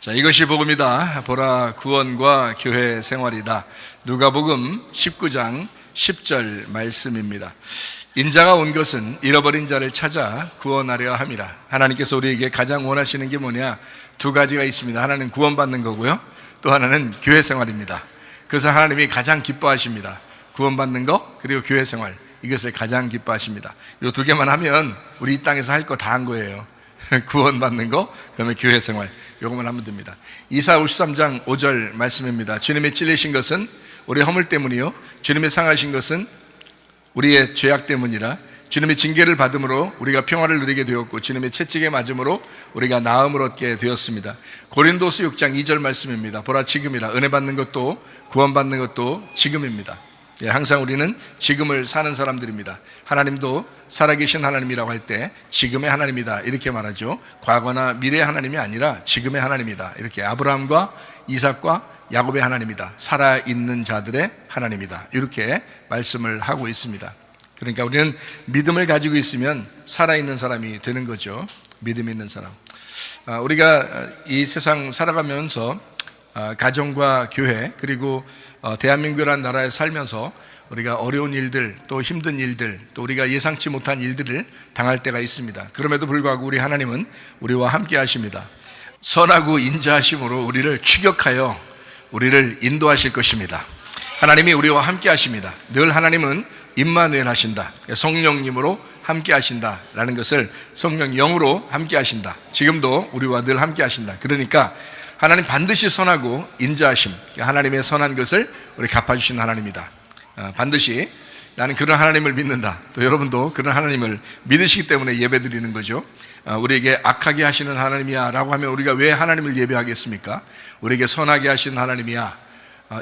자, 이것이 복음이다. 보라, 구원과 교회 생활이다. 누가복음 19장 10절 말씀입니다. 인자가 온 것은 잃어버린 자를 찾아 구원하려 함이라. 하나님께서 우리에게 가장 원하시는 게 뭐냐? 두 가지가 있습니다. 하나는 구원받는 거고요, 또 하나는 교회 생활입니다. 그래서 하나님이 가장 기뻐하십니다. 구원받는 거, 그리고 교회 생활, 이것을 가장 기뻐하십니다. 이 두 개만 하면 우리 이 땅에서 할 거 다 한 거예요. 구원받는 거, 그 다음에 교회 생활, 요것만 하면 됩니다. 이사 53장 5절 말씀입니다. 주님이 찔리신 것은 우리 허물 때문이요, 주님이 상하신 것은 우리의 죄악 때문이라. 주님이 징계를 받음으로 우리가 평화를 누리게 되었고, 주님의 채찍에 맞음으로 우리가 나음을 얻게 되었습니다. 고린도서 6장 2절 말씀입니다. 보라, 지금이라. 은혜 받는 것도 구원받는 것도 지금입니다. 항상 우리는 지금을 사는 사람들입니다. 하나님도 살아계신 하나님이라고 할 때 지금의 하나님이다, 이렇게 말하죠. 과거나 미래의 하나님이 아니라 지금의 하나님이다, 이렇게. 아브라함과 이삭과 야곱의 하나님이다, 살아있는 자들의 하나님이다, 이렇게 말씀을 하고 있습니다. 그러니까 우리는 믿음을 가지고 있으면 살아있는 사람이 되는 거죠. 믿음 있는 사람. 우리가 이 세상 살아가면서 가정과 교회, 그리고 대한민국이라는 나라에 살면서 우리가 어려운 일들, 또 힘든 일들, 또 우리가 예상치 못한 일들을 당할 때가 있습니다. 그럼에도 불구하고 우리 하나님은 우리와 함께 하십니다. 선하고 인자하심으로 우리를 추격하여 우리를 인도하실 것입니다. 하나님이 우리와 함께 하십니다. 늘 하나님은 임마누엘 하신다, 성령님으로 함께 하신다 라는 것을, 성령 영으로 함께 하신다, 지금도 우리와 늘 함께 하신다. 그러니까 하나님 반드시 선하고 인자하심, 하나님의 선한 것을 우리 갚아주신 하나님이다. 반드시 나는 그런 하나님을 믿는다. 또 여러분도 그런 하나님을 믿으시기 때문에 예배드리는 거죠. 우리에게 악하게 하시는 하나님이야 라고 하면 우리가 왜 하나님을 예배하겠습니까? 우리에게 선하게 하시는 하나님이야,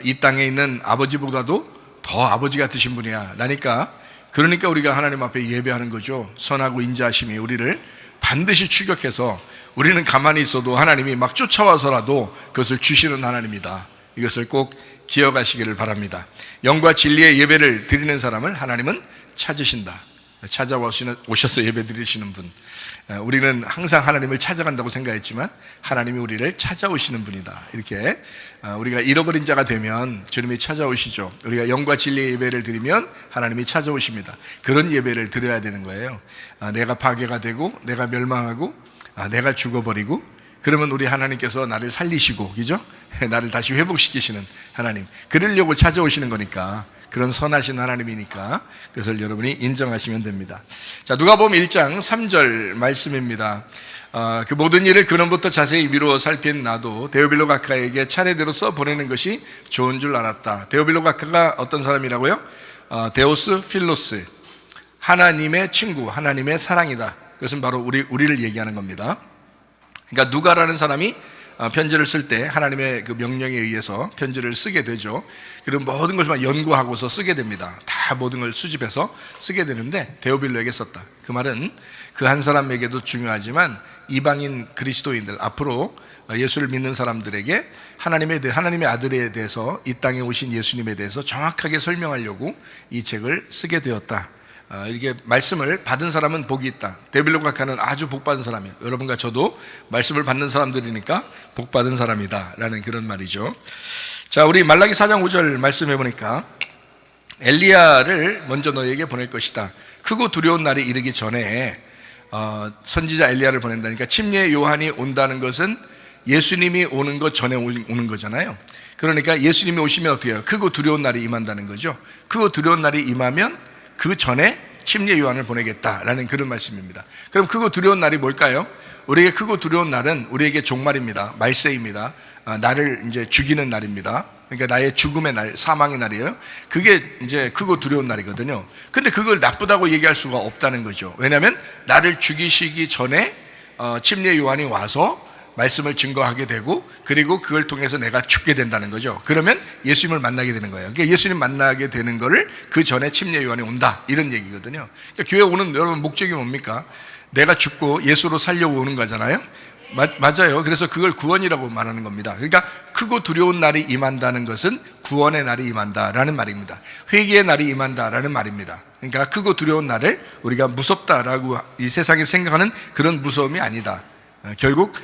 이 땅에 있는 아버지보다도 더 아버지 같으신 분이야 라니까, 그러니까 우리가 하나님 앞에 예배하는 거죠. 선하고 인자하심이 우리를 반드시 추격해서 우리는 가만히 있어도 하나님이 막 쫓아와서라도 그것을 주시는 하나님이다. 이것을 꼭 기억하시기를 바랍니다. 영과 진리의 예배를 드리는 사람을 하나님은 찾으신다. 찾아오셔서 예배 드리시는 분. 우리는 항상 하나님을 찾아간다고 생각했지만 하나님이 우리를 찾아오시는 분이다. 이렇게 우리가 잃어버린 자가 되면 주님이 찾아오시죠. 우리가 영과 진리의 예배를 드리면 하나님이 찾아오십니다. 그런 예배를 드려야 되는 거예요. 내가 파괴가 되고 내가 멸망하고 내가 죽어버리고, 그러면 우리 하나님께서 나를 살리시고, 그죠? 나를 다시 회복시키시는 하나님, 그러려고 찾아오시는 거니까, 그런 선하신 하나님이니까 그것을 여러분이 인정하시면 됩니다. 자, 누가복음 1장 3절 말씀입니다. 그 모든 일을 근원부터 자세히 미루어 살핀 나도 데오빌로 각하에게 차례대로 써보내는 것이 좋은 줄 알았다. 데오빌로 각하가 어떤 사람이라고요? 데오스 필로스, 하나님의 친구, 하나님의 사랑이다. 그것은 바로 우리를 얘기하는 겁니다. 그러니까 누가라는 사람이 편지를 쓸 때 하나님의 그 명령에 의해서 편지를 쓰게 되죠. 그리고 모든 것을 연구하고서 쓰게 됩니다. 다 모든 걸 수집해서 쓰게 되는데 데오빌로에게 썼다. 그 말은 그 한 사람에게도 중요하지만 이방인 그리스도인들, 앞으로 예수를 믿는 사람들에게 하나님의 아들에 대해서, 이 땅에 오신 예수님에 대해서 정확하게 설명하려고 이 책을 쓰게 되었다. 이렇게 말씀을 받은 사람은 복이 있다. 데오빌로 각하는 아주 복받은 사람이에요. 여러분과 저도 말씀을 받는 사람들이니까 복받은 사람이다 라는 그런 말이죠. 자, 우리 말라기 4장 5절 말씀해 보니까, 엘리야를 먼저 너에게 보낼 것이다. 크고 두려운 날이 이르기 전에 선지자 엘리야를 보낸다니까, 침례 요한이 온다는 것은 예수님이 오는 것 전에 오는 거잖아요. 그러니까 예수님이 오시면 어떻게 해요? 크고 두려운 날이 임한다는 거죠. 크고 두려운 날이 임하면 그 전에 침례 요한을 보내겠다라는 그런 말씀입니다. 그럼 크고 두려운 날이 뭘까요? 우리에게 크고 두려운 날은 우리에게 종말입니다. 말세입니다. 나를 이제 죽이는 날입니다. 그러니까 나의 죽음의 날, 사망의 날이에요. 그게 이제 크고 두려운 날이거든요. 근데 그걸 나쁘다고 얘기할 수가 없다는 거죠. 왜냐하면 나를 죽이시기 전에 침례 요한이 와서 말씀을 증거하게 되고, 그리고 그걸 통해서 내가 죽게 된다는 거죠. 그러면 예수님을 만나게 되는 거예요. 그러니까 예수님 만나게 되는 거를 그 전에 침례 요한이 온다, 이런 얘기거든요. 그러니까 교회 오는 여러분 목적이 뭡니까? 내가 죽고 예수로 살려고 오는 거잖아요. 맞아요. 그래서 그걸 구원이라고 말하는 겁니다. 그러니까 크고 두려운 날이 임한다는 것은 구원의 날이 임한다라는 말입니다. 회개의 날이 임한다라는 말입니다. 그러니까 크고 두려운 날을 우리가 무섭다라고 이 세상에 생각하는 그런 무서움이 아니다. 결국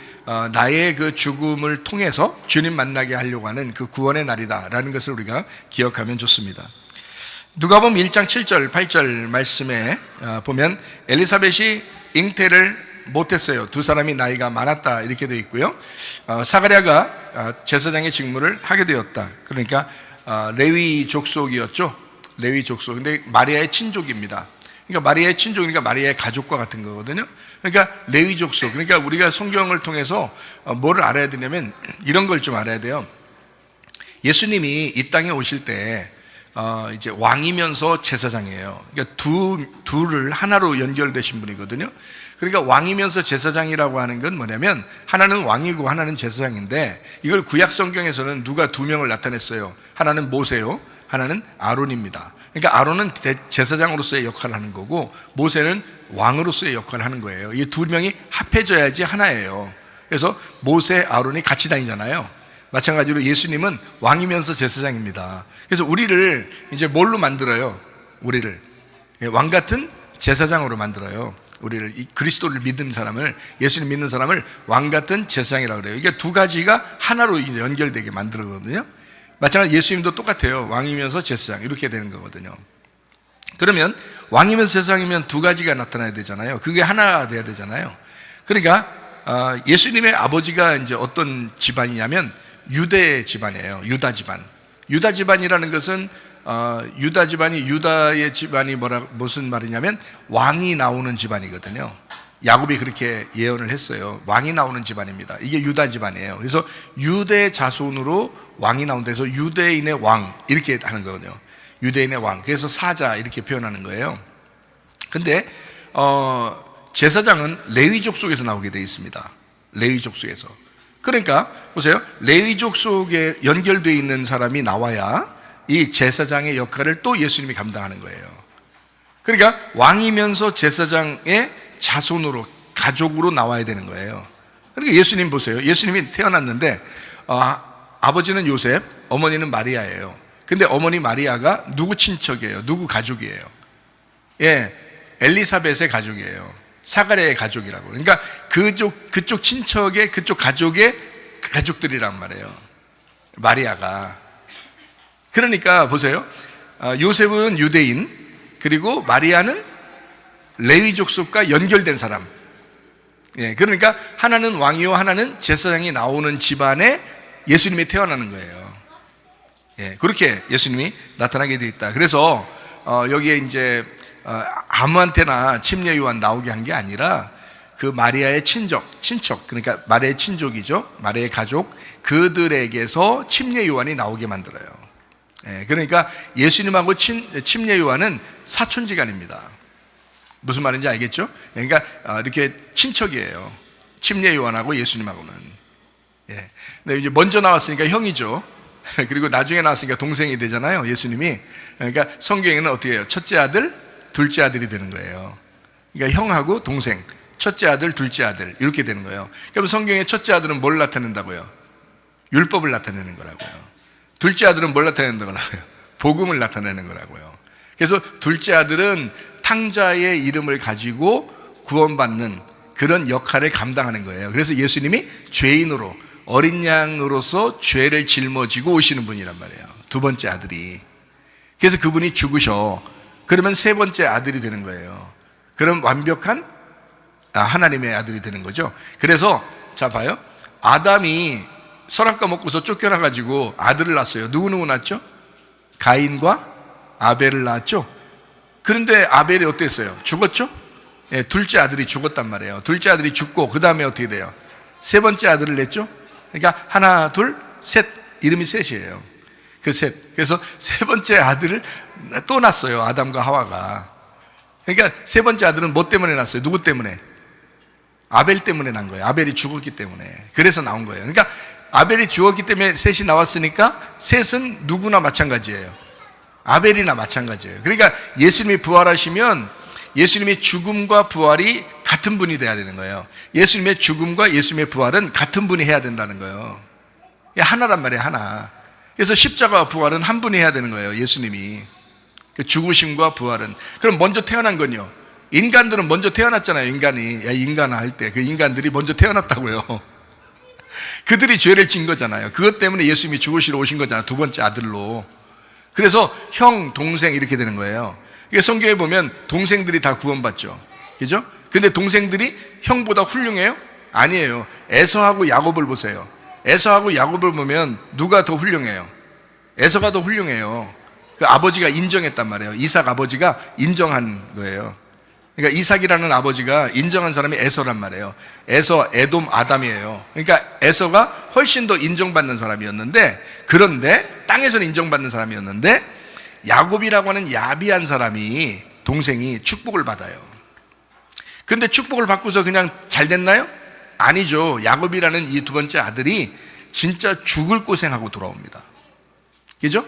나의 그 죽음을 통해서 주님 만나게 하려고 하는 그 구원의 날이다라는 것을 우리가 기억하면 좋습니다. 누가복음 1장 7절 8절 말씀에 보면 엘리사벳이 잉태를 못했어요. 두 사람이 나이가 많았다 이렇게 되어 있고요. 사가랴가 제사장의 직무를 하게 되었다. 그러니까 레위 족속이었죠. 레위 족속. 근데 마리아의 친족입니다. 그러니까 마리아의 친족이니까 마리아의 가족과 같은 거거든요. 그러니까 레위 족속. 그러니까 우리가 성경을 통해서 뭐를 알아야 되냐면 이런 걸 좀 알아야 돼요. 예수님이 이 땅에 오실 때 이제 왕이면서 제사장이에요. 그러니까 둘을 하나로 연결되신 분이거든요. 그러니까 왕이면서 제사장이라고 하는 건 뭐냐면 하나는 왕이고 하나는 제사장인데 이걸 구약 성경에서는 누가 두 명을 나타냈어요. 하나는 모세요, 하나는 아론입니다. 그러니까 아론은 제사장으로서의 역할을 하는 거고 모세는 왕으로서의 역할을 하는 거예요. 이 두 명이 합해져야지 하나예요. 그래서 모세, 아론이 같이 다니잖아요. 마찬가지로 예수님은 왕이면서 제사장입니다. 그래서 우리를 이제 뭘로 만들어요? 우리를 왕 같은 제사장으로 만들어요. 우리를 이 그리스도를 믿는 사람을, 예수님 믿는 사람을 왕 같은 제사장이라고 그래요. 이게 두 가지가 하나로 연결되게 만들거든요. 마찬가지로 예수님도 똑같아요. 왕이면서 제사장 이렇게 되는 거거든요. 그러면 왕이면서 제사장이면 두 가지가 나타나야 되잖아요. 그게 하나가 돼야 되잖아요. 그러니까 예수님의 아버지가 이제 어떤 집안이냐면 유대 집안이에요. 유다 집안. 유다 집안이라는 것은 유다 집안이 유다의 집안이 무슨 말이냐면 왕이 나오는 집안이거든요. 야곱이 그렇게 예언을 했어요. 왕이 나오는 집안입니다. 이게 유다 집안이에요. 그래서 유대 자손으로 왕이 나온다 해서 유대인의 왕 이렇게 하는 거거든요. 유대인의 왕. 그래서 사자 이렇게 표현하는 거예요. 근데 제사장은 레위족 속에서 나오게 되어 있습니다. 레위족 속에서. 그러니까 보세요. 레위족 속에 연결되어 있는 사람이 나와야 이 제사장의 역할을 또 예수님이 감당하는 거예요. 그러니까 왕이면서 제사장의 자손으로 가족으로 나와야 되는 거예요. 그러니까 예수님 보세요. 예수님이 태어났는데 아버지는 요셉, 어머니는 마리아예요. 근데 어머니 마리아가 누구 친척이에요? 누구 가족이에요? 예, 엘리사벳의 가족이에요. 사가랴의 가족이라고. 그러니까 그쪽 친척의 그쪽 가족의 가족들이란 말이에요. 마리아가. 그러니까 보세요. 요셉은 유대인, 그리고 마리아는 레위 족속과 연결된 사람. 예, 그러니까 하나는 왕이요, 하나는 제사장이 나오는 집안에 예수님이 태어나는 거예요. 예, 그렇게 예수님이 나타나게 되어 있다. 그래서 여기에 이제 아무한테나 침례 요한 나오게 한 게 아니라 그 마리아의 친척, 그러니까 마리아의 친족이죠. 마리아의 가족, 그들에게서 침례 요한이 나오게 만들어요. 예, 그러니까 예수님하고 침례 요한은 사촌지간입니다. 무슨 말인지 알겠죠? 그러니까 이렇게 친척이에요. 침례 요한하고 예수님하고는. 예. 근데 이제 먼저 나왔으니까 형이죠. 그리고 나중에 나왔으니까 동생이 되잖아요. 예수님이. 그러니까 성경에는 어떻게 해요? 첫째 아들, 둘째 아들이 되는 거예요. 그러니까 형하고 동생, 첫째 아들, 둘째 아들 이렇게 되는 거예요. 그럼 성경의 첫째 아들은 뭘 나타낸다고요? 율법을 나타내는 거라고요. 둘째 아들은 뭘 나타내는 거라고요? 복음을 나타내는 거라고요. 그래서 둘째 아들은 탕자의 이름을 가지고 구원받는 그런 역할을 감당하는 거예요. 그래서 예수님이 죄인으로, 어린 양으로서 죄를 짊어지고 오시는 분이란 말이에요. 두 번째 아들이. 그래서 그분이 죽으셔. 그러면 세 번째 아들이 되는 거예요. 그럼 완벽한 하나님의 아들이 되는 거죠. 그래서 자 봐요. 아담이 선악과 먹고서 쫓겨나가지고 아들을 낳았어요. 누구 낳았죠? 가인과 아벨을 낳았죠. 그런데 아벨이 어땠어요? 죽었죠? 예, 둘째 아들이 죽었단 말이에요. 둘째 아들이 죽고 그 다음에 어떻게 돼요? 세 번째 아들을 냈죠. 그러니까 하나, 둘, 셋. 이름이 셋이에요. 그 셋. 그래서 세 번째 아들을 또 낳았어요. 아담과 하와가. 그러니까 세 번째 아들은 뭐 때문에 낳았어요? 누구 때문에? 아벨 때문에 난 거예요. 아벨이 죽었기 때문에. 그래서 나온 거예요. 그러니까 아벨이 죽었기 때문에 셋이 나왔으니까 셋은 누구나 마찬가지예요. 아벨이나 마찬가지예요. 그러니까 예수님이 부활하시면 예수님의 죽음과 부활이 같은 분이 돼야 되는 거예요. 예수님의 죽음과 예수님의 부활은 같은 분이 해야 된다는 거예요. 하나란 말이에요. 하나. 그래서 십자가와 부활은 한 분이 해야 되는 거예요. 예수님이. 그 죽으심과 부활은. 그럼 먼저 태어난 건요, 인간들은 먼저 태어났잖아요. 인간이. 야, 인간아 할 때 그 인간들이 먼저 태어났다고요. 그들이 죄를 진 거잖아요. 그것 때문에 예수님이 죽으시러 오신 거잖아요. 두 번째 아들로. 그래서 형, 동생 이렇게 되는 거예요. 이게 성경에 보면 동생들이 다 구원받죠. 그죠? 근데 동생들이 형보다 훌륭해요? 아니에요. 에서하고 야곱을 보세요. 에서하고 야곱을 보면 누가 더 훌륭해요? 에서가 더 훌륭해요. 그 아버지가 인정했단 말이에요. 이삭 아버지가 인정한 거예요. 그러니까 이삭이라는 아버지가 인정한 사람이 에서란 말이에요. 에서, 에돔, 아담이에요. 그러니까 에서가 훨씬 더 인정받는 사람이었는데, 그런데 땅에서는 인정받는 사람이었는데 야곱이라고 하는 야비한 사람이, 동생이 축복을 받아요. 근데 축복을 받고서 그냥 잘 됐나요? 아니죠. 야곱이라는 이 두 번째 아들이 진짜 죽을 고생하고 돌아옵니다. 그죠?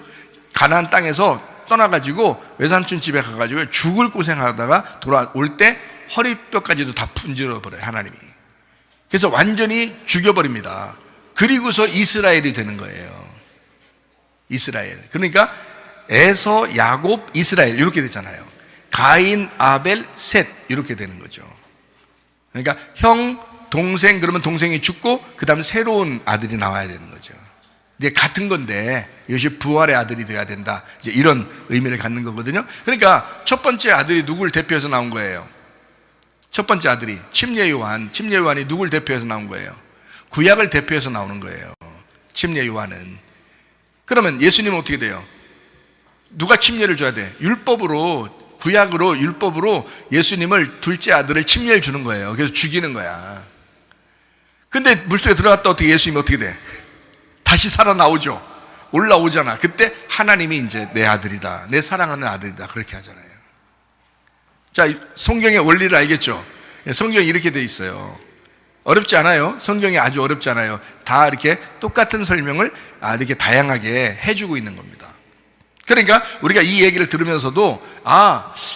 가나안 땅에서 떠나가지고 외삼촌 집에 가가지고 죽을 고생하다가 돌아올 때 허리뼈까지도 다 분질러 버려요, 하나님이. 그래서 완전히 죽여버립니다. 그리고서 이스라엘이 되는 거예요. 이스라엘. 그러니까 에서, 야곱, 이스라엘 이렇게 되잖아요. 가인, 아벨, 셋 이렇게 되는 거죠. 그러니까 형, 동생, 그러면 동생이 죽고 그 다음에 새로운 아들이 나와야 되는 거죠. 이제 같은 건데 이것이 부활의 아들이 돼야 된다, 이제 이런 의미를 갖는 거거든요. 그러니까 첫 번째 아들이 누구를 대표해서 나온 거예요? 첫 번째 아들이 침례 요한. 침례 요한이 누구를 대표해서 나온 거예요? 구약을 대표해서 나오는 거예요, 침례 요한은. 그러면 예수님은 어떻게 돼요? 누가 침례를 줘야 돼? 율법으로, 구약으로, 율법으로 예수님을, 둘째 아들을 침례를 주는 거예요. 그래서 죽이는 거야. 근데 물속에 들어갔다 어떻게 예수님이 어떻게 돼? 다시 살아나오죠. 올라오잖아. 그때 하나님이 이제 내 아들이다, 내 사랑하는 아들이다, 그렇게 하잖아요. 자, 성경의 원리를 알겠죠? 성경이 이렇게 돼 있어요. 어렵지 않아요. 성경이 아주 어렵지 않아요. 다 이렇게 똑같은 설명을 이렇게 다양하게 해주고 있는 겁니다. 그러니까 우리가 이 얘기를 들으면서도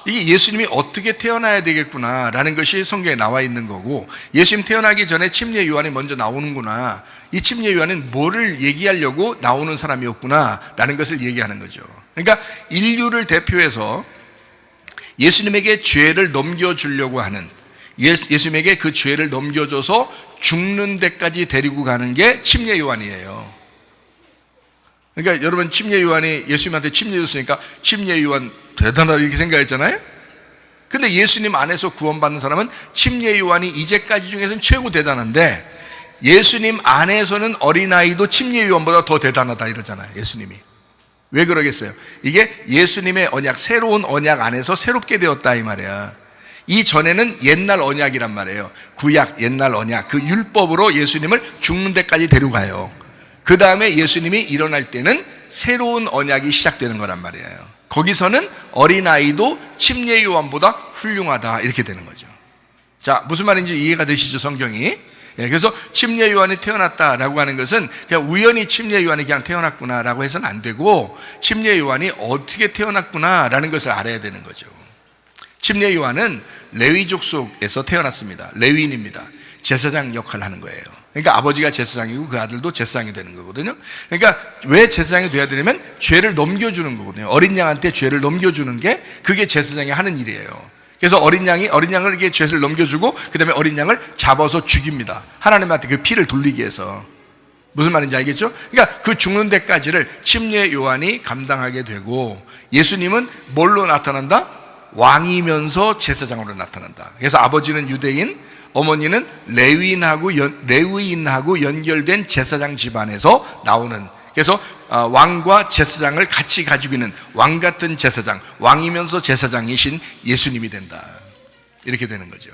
이게 예수님이 어떻게 태어나야 되겠구나 라는 것이 성경에 나와 있는 거고, 예수님 태어나기 전에 침례 요한이 먼저 나오는구나, 이 침례 요한은 뭐를 얘기하려고 나오는 사람이었구나 라는 것을 얘기하는 거죠. 그러니까 인류를 대표해서 예수님에게 죄를 넘겨주려고 하는, 예수님에게 그 죄를 넘겨줘서 죽는 데까지 데리고 가는 게 침례 요한이에요. 그러니까 여러분, 침례 요한이 예수님한테 침례 줬으니까 침례 요한 대단하다 이렇게 생각했잖아요. 근데 예수님 안에서 구원받는 사람은 침례 요한이 이제까지 중에서는 최고 대단한데, 예수님 안에서는 어린아이도 침례 요한보다 더 대단하다 이러잖아요, 예수님이. 왜 그러겠어요? 이게 예수님의 언약, 새로운 언약 안에서 새롭게 되었다 이 말이야. 이 전에는 옛날 언약이란 말이에요. 구약, 옛날 언약, 그 율법으로 예수님을 죽는 데까지 데려가요. 그 다음에 예수님이 일어날 때는 새로운 언약이 시작되는 거란 말이에요. 거기서는 어린아이도 침례 요한보다 훌륭하다 이렇게 되는 거죠. 자, 무슨 말인지 이해가 되시죠, 성경이? 그래서 침례 요한이 태어났다라고 하는 것은 그냥 우연히 침례 요한이 그냥 태어났구나라고 해서는 안 되고, 침례 요한이 어떻게 태어났구나라는 것을 알아야 되는 거죠. 침례 요한은 레위족 속에서 태어났습니다. 레위인입니다. 제사장 역할을 하는 거예요. 그러니까 아버지가 제사장이고 그 아들도 제사장이 되는 거거든요. 그러니까 왜 제사장이 돼야 되냐면 죄를 넘겨주는 거거든요. 어린 양한테 죄를 넘겨주는 게, 그게 제사장이 하는 일이에요. 그래서 어린 양을 이렇게 죄를 넘겨주고 그 다음에 어린 양을 잡아서 죽입니다. 하나님한테 그 피를 돌리기 위해서. 무슨 말인지 알겠죠? 그러니까 그 죽는 데까지를 침례 요한이 감당하게 되고, 예수님은 뭘로 나타난다? 왕이면서 제사장으로 나타난다. 그래서 아버지는 유대인, 어머니는 레위인하고 연결된 제사장 집안에서 나오는, 그래서 왕과 제사장을 같이 가지고 있는 왕 같은 제사장, 왕이면서 제사장이신 예수님이 된다, 이렇게 되는 거죠.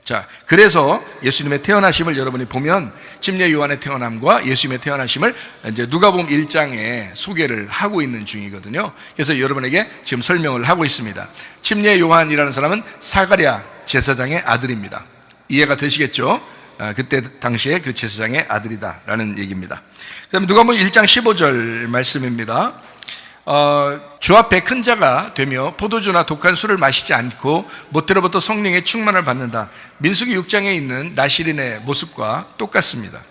자, 그래서 예수님의 태어나심을 여러분이 보면 침례 요한의 태어남과 예수님의 태어나심을 이제 누가복음 1장에 소개를 하고 있는 중이거든요. 그래서 여러분에게 지금 설명을 하고 있습니다. 침례 요한이라는 사람은 사가랴 제사장의 아들입니다. 이해가 되시겠죠? 그때 당시에 그 제사장의 아들이다라는 얘기입니다. 그 다음에 누가복음 1장 15절 말씀입니다. 주 앞에 큰 자가 되며 포도주나 독한 술을 마시지 않고 모태로부터 성령의 충만을 받는다. 민수기 6장에 있는 나시린의 모습과 똑같습니다.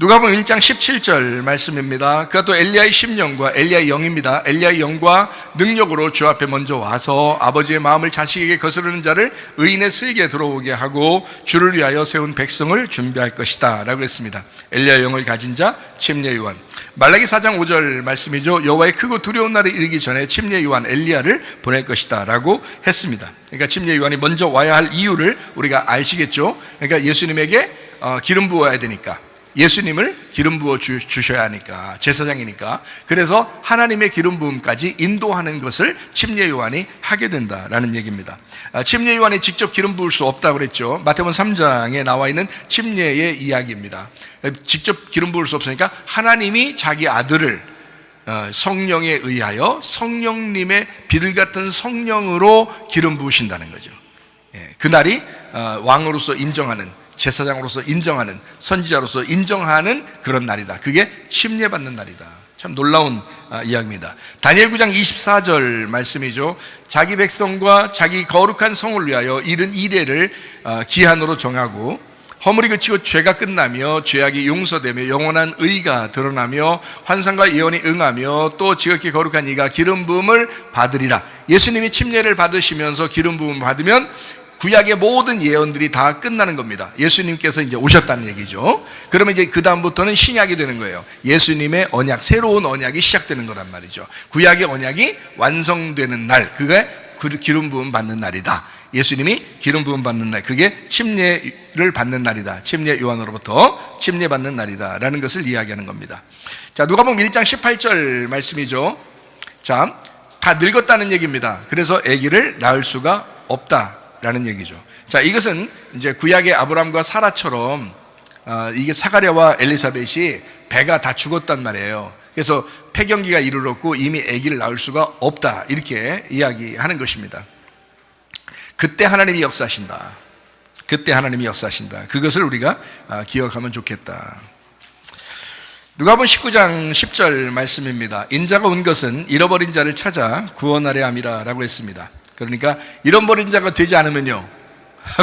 누가복음 1장 17절 말씀입니다. 그것도 엘리야의 심령과 엘리야의 영입니다. 엘리야의 영과 능력으로 주 앞에 먼저 와서 아버지의 마음을 자식에게 거스르는 자를 의인의 슬기에 들어오게 하고 주를 위하여 세운 백성을 준비할 것이다 라고 했습니다. 엘리야의 영을 가진 자 침례 요한. 말라기 4장 5절 말씀이죠. 여호와의 크고 두려운 날이 이르기 전에 침례 요한 엘리야를 보낼 것이다 라고 했습니다. 그러니까 침례 요한이 먼저 와야 할 이유를 우리가 아시겠죠. 그러니까 예수님에게 기름 부어야 되니까, 예수님을 기름 부어 주셔야 하니까, 제사장이니까. 그래서 하나님의 기름 부음까지 인도하는 것을 침례 요한이 하게 된다라는 얘기입니다. 침례 요한이 직접 기름 부을 수 없다고 그랬죠. 마태복음 3장에 나와 있는 침례의 이야기입니다. 직접 기름 부을 수 없으니까 하나님이 자기 아들을 성령에 의하여 성령님의 비를 같은 성령으로 기름 부으신다는 거죠. 그날이 왕으로서 인정하는, 제사장으로서 인정하는, 선지자로서 인정하는 그런 날이다. 그게 침례받는 날이다. 참 놀라운 이야기입니다. 다니엘 9장 24절 말씀이죠. 자기 백성과 자기 거룩한 성을 위하여 이른 이래를 기한으로 정하고 허물이 그치고 죄가 끝나며 죄악이 용서되며 영원한 의가 드러나며 환상과 예언이 응하며 또 지극히 거룩한 이가 기름 부음을 받으리라. 예수님이 침례를 받으시면서 기름 부음을 받으면 구약의 모든 예언들이 다 끝나는 겁니다. 예수님께서 이제 오셨다는 얘기죠. 그러면 이제 그 다음부터는 신약이 되는 거예요. 예수님의 언약, 새로운 언약이 시작되는 거란 말이죠. 구약의 언약이 완성되는 날, 그게 기름 부음 받는 날이다. 예수님이 기름 부음 받는 날, 그게 침례를 받는 날이다. 침례 요한으로부터 침례 받는 날이다 라는 것을 이야기하는 겁니다. 자, 누가복음 1장 18절 말씀이죠. 자, 다 늙었다는 얘기입니다. 그래서 아기를 낳을 수가 없다 라는 얘기죠. 자, 이것은 이제 구약의 아브람과 사라처럼 이게 사가랴와 엘리사벳이 배가 다 죽었단 말이에요. 그래서 폐경기가 이르렀고 이미 아기를 낳을 수가 없다, 이렇게 이야기하는 것입니다. 그때 하나님이 역사하신다. 그때 하나님이 역사하신다. 그것을 우리가 기억하면 좋겠다. 누가복음 19장 10절 말씀입니다. 인자가 온 것은 잃어버린 자를 찾아 구원하려 함이라 라고 했습니다. 그러니까 잃어버린 자가 되지 않으면요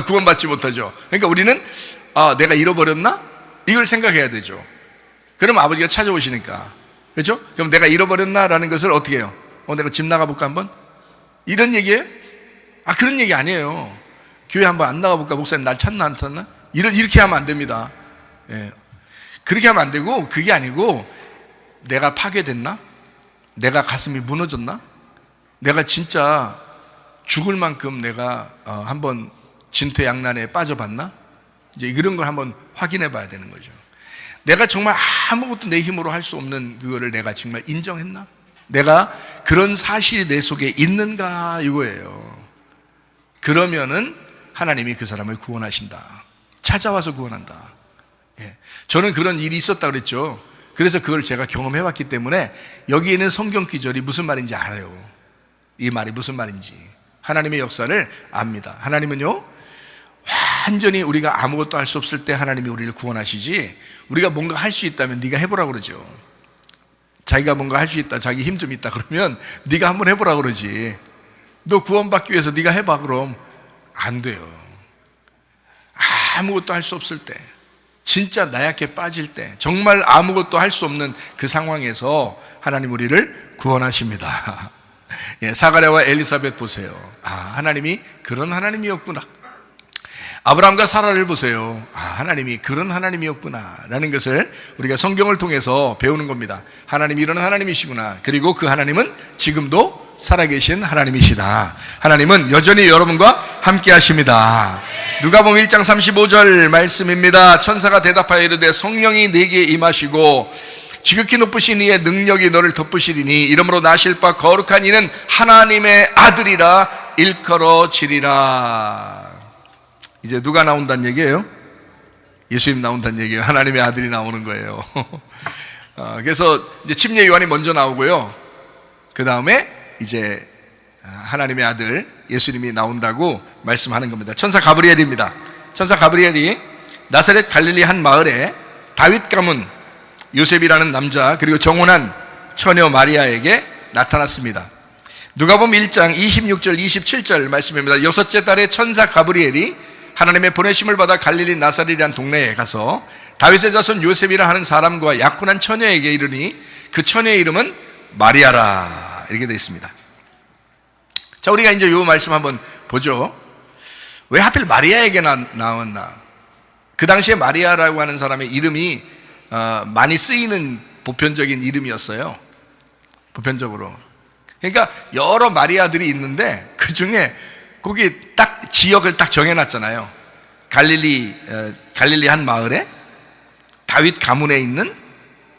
구원받지 못하죠. 그러니까 우리는 내가 잃어버렸나? 이걸 생각해야 되죠. 그럼 아버지가 찾아오시니까, 그렇죠? 그럼 내가 잃어버렸나? 라는 것을 어떻게 해요? 내가 집 나가볼까 한번? 이런 얘기예요? 그런 얘기 아니에요. 교회 한번 안 나가볼까? 목사님 날 찾나 안 찾나? 이렇게 하면 안 됩니다. 그렇게 하면 안 되고, 그게 아니고 내가 파괴됐나? 내가 가슴이 무너졌나? 내가 진짜 죽을 만큼 내가 한번 진퇴양난에 빠져봤나? 이제 이런 걸 한번 확인해 봐야 되는 거죠. 내가 정말 아무것도 내 힘으로 할 수 없는 그거를 내가 정말 인정했나? 내가 그런 사실이 내 속에 있는가? 이거예요. 그러면은 하나님이 그 사람을 구원하신다. 찾아와서 구원한다. 저는 그런 일이 있었다 그랬죠. 그래서 그걸 제가 경험해 왔기 때문에 여기 있는 성경 기절이 무슨 말인지 알아요. 이 말이 무슨 말인지. 하나님의 역사를 압니다. 하나님은요, 완전히 우리가 아무것도 할 수 없을 때 하나님이 우리를 구원하시지, 우리가 뭔가 할 수 있다면 네가 해보라고 그러죠. 자기가 뭔가 할 수 있다, 자기 힘 좀 있다 그러면 네가 한번 해보라고 그러지. 너 구원받기 위해서 네가 해봐 그럼 안 돼요. 아무것도 할 수 없을 때, 진짜 나약해 빠질 때, 정말 아무것도 할 수 없는 그 상황에서 하나님 우리를 구원하십니다. 사가랴와 엘리사벳 보세요. 하나님이 그런 하나님이었구나. 아브라함과 사라를 보세요. 하나님이 그런 하나님이었구나 라는 것을 우리가 성경을 통해서 배우는 겁니다. 하나님이 이런 하나님이시구나. 그리고 그 하나님은 지금도 살아계신 하나님이시다. 하나님은 여전히 여러분과 함께 하십니다. 누가복음 1장 35절 말씀입니다. 천사가 대답하여 이르되 성령이 네게 임하시고 지극히 높으신 이의 능력이 너를 덮으시리니 이러므로 나실 바 거룩한 이는 하나님의 아들이라 일컬어지리라. 이제 누가 나온다는 얘기예요? 예수님 나온다는 얘기예요. 하나님의 아들이 나오는 거예요. 그래서 이제 침례 요한이 먼저 나오고요. 그 다음에 이제 하나님의 아들 예수님이 나온다고 말씀하는 겁니다. 천사 가브리엘입니다. 천사 가브리엘이 나사렛 갈릴리 한 마을에 다윗 가문 요셉이라는 남자 그리고 정혼한 처녀 마리아에게 나타났습니다. 누가복음 1장 26절 27절 말씀입니다. 여섯째 달에 천사 가브리엘이 하나님의 보내심을 받아 갈릴리 나사렛이라는 동네에 가서 다윗의 자손 요셉이라 하는 사람과 약혼한 처녀에게 이르니 그 처녀의 이름은 마리아라. 이렇게 되어 있습니다. 자, 우리가 이제 이 말씀 한번 보죠. 왜 하필 마리아에게 나왔나? 그 당시에 마리아라고 하는 사람의 이름이 많이 쓰이는 보편적인 이름이었어요. 보편적으로. 그러니까 여러 마리아들이 있는데 그 중에 거기 딱 지역을 딱 정해놨잖아요. 갈릴리 한 마을에 다윗 가문에 있는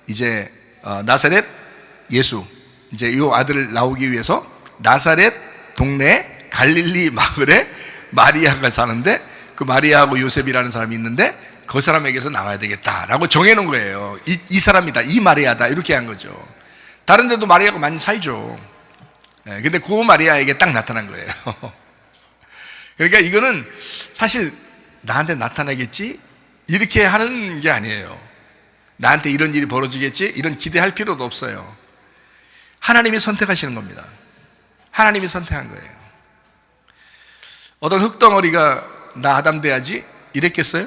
이제 나사렛 예수, 이제 이 아들을 나오기 위해서 나사렛 동네 갈릴리 마을에 마리아가 사는데 그 마리아하고 요셉이라는 사람이 있는데 그 사람에게서 나와야 되겠다라고 정해놓은 거예요. 이 사람이다, 이 마리아다, 이렇게 한 거죠. 다른 데도 마리아가 많이 살죠. 근데 그 마리아에게 딱 나타난 거예요. 그러니까 이거는 사실 나한테 나타나겠지? 이렇게 하는 게 아니에요. 나한테 이런 일이 벌어지겠지? 이런 기대할 필요도 없어요. 하나님이 선택하시는 겁니다. 하나님이 선택한 거예요. 어떤 흙덩어리가 나 아담 돼야지 이랬겠어요?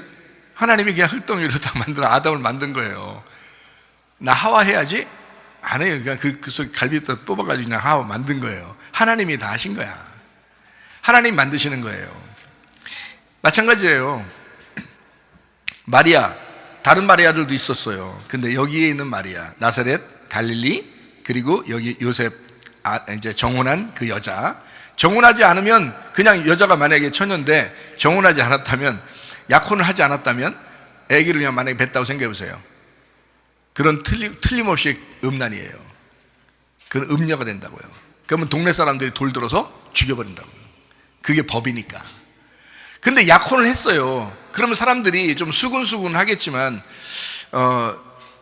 하나님이 그냥 흙덩어리로 딱 만들어 아담을 만든 거예요. 나 하와 해야지? 안 해요. 그냥 그 속에 갈비뼈 뽑아가지고 그냥 하와 만든 거예요. 하나님이 다 하신 거야. 하나님 만드시는 거예요. 마찬가지예요. 마리아, 다른 마리아들도 있었어요. 근데 여기에 있는 마리아, 나사렛, 갈릴리, 그리고 여기 요셉, 이제 정혼한 그 여자. 정혼하지 않으면 그냥 여자가 만약에 처녀인데 정혼하지 않았다면, 약혼을 하지 않았다면 아기를 그냥 만약에 뱄다고 생각해 보세요. 그런 틀림없이 음란이에요. 그건 음녀가 된다고요. 그러면 동네 사람들이 돌 들어서 죽여버린다고요. 그게 법이니까. 근데 약혼을 했어요. 그러면 사람들이 좀 수근수근 하겠지만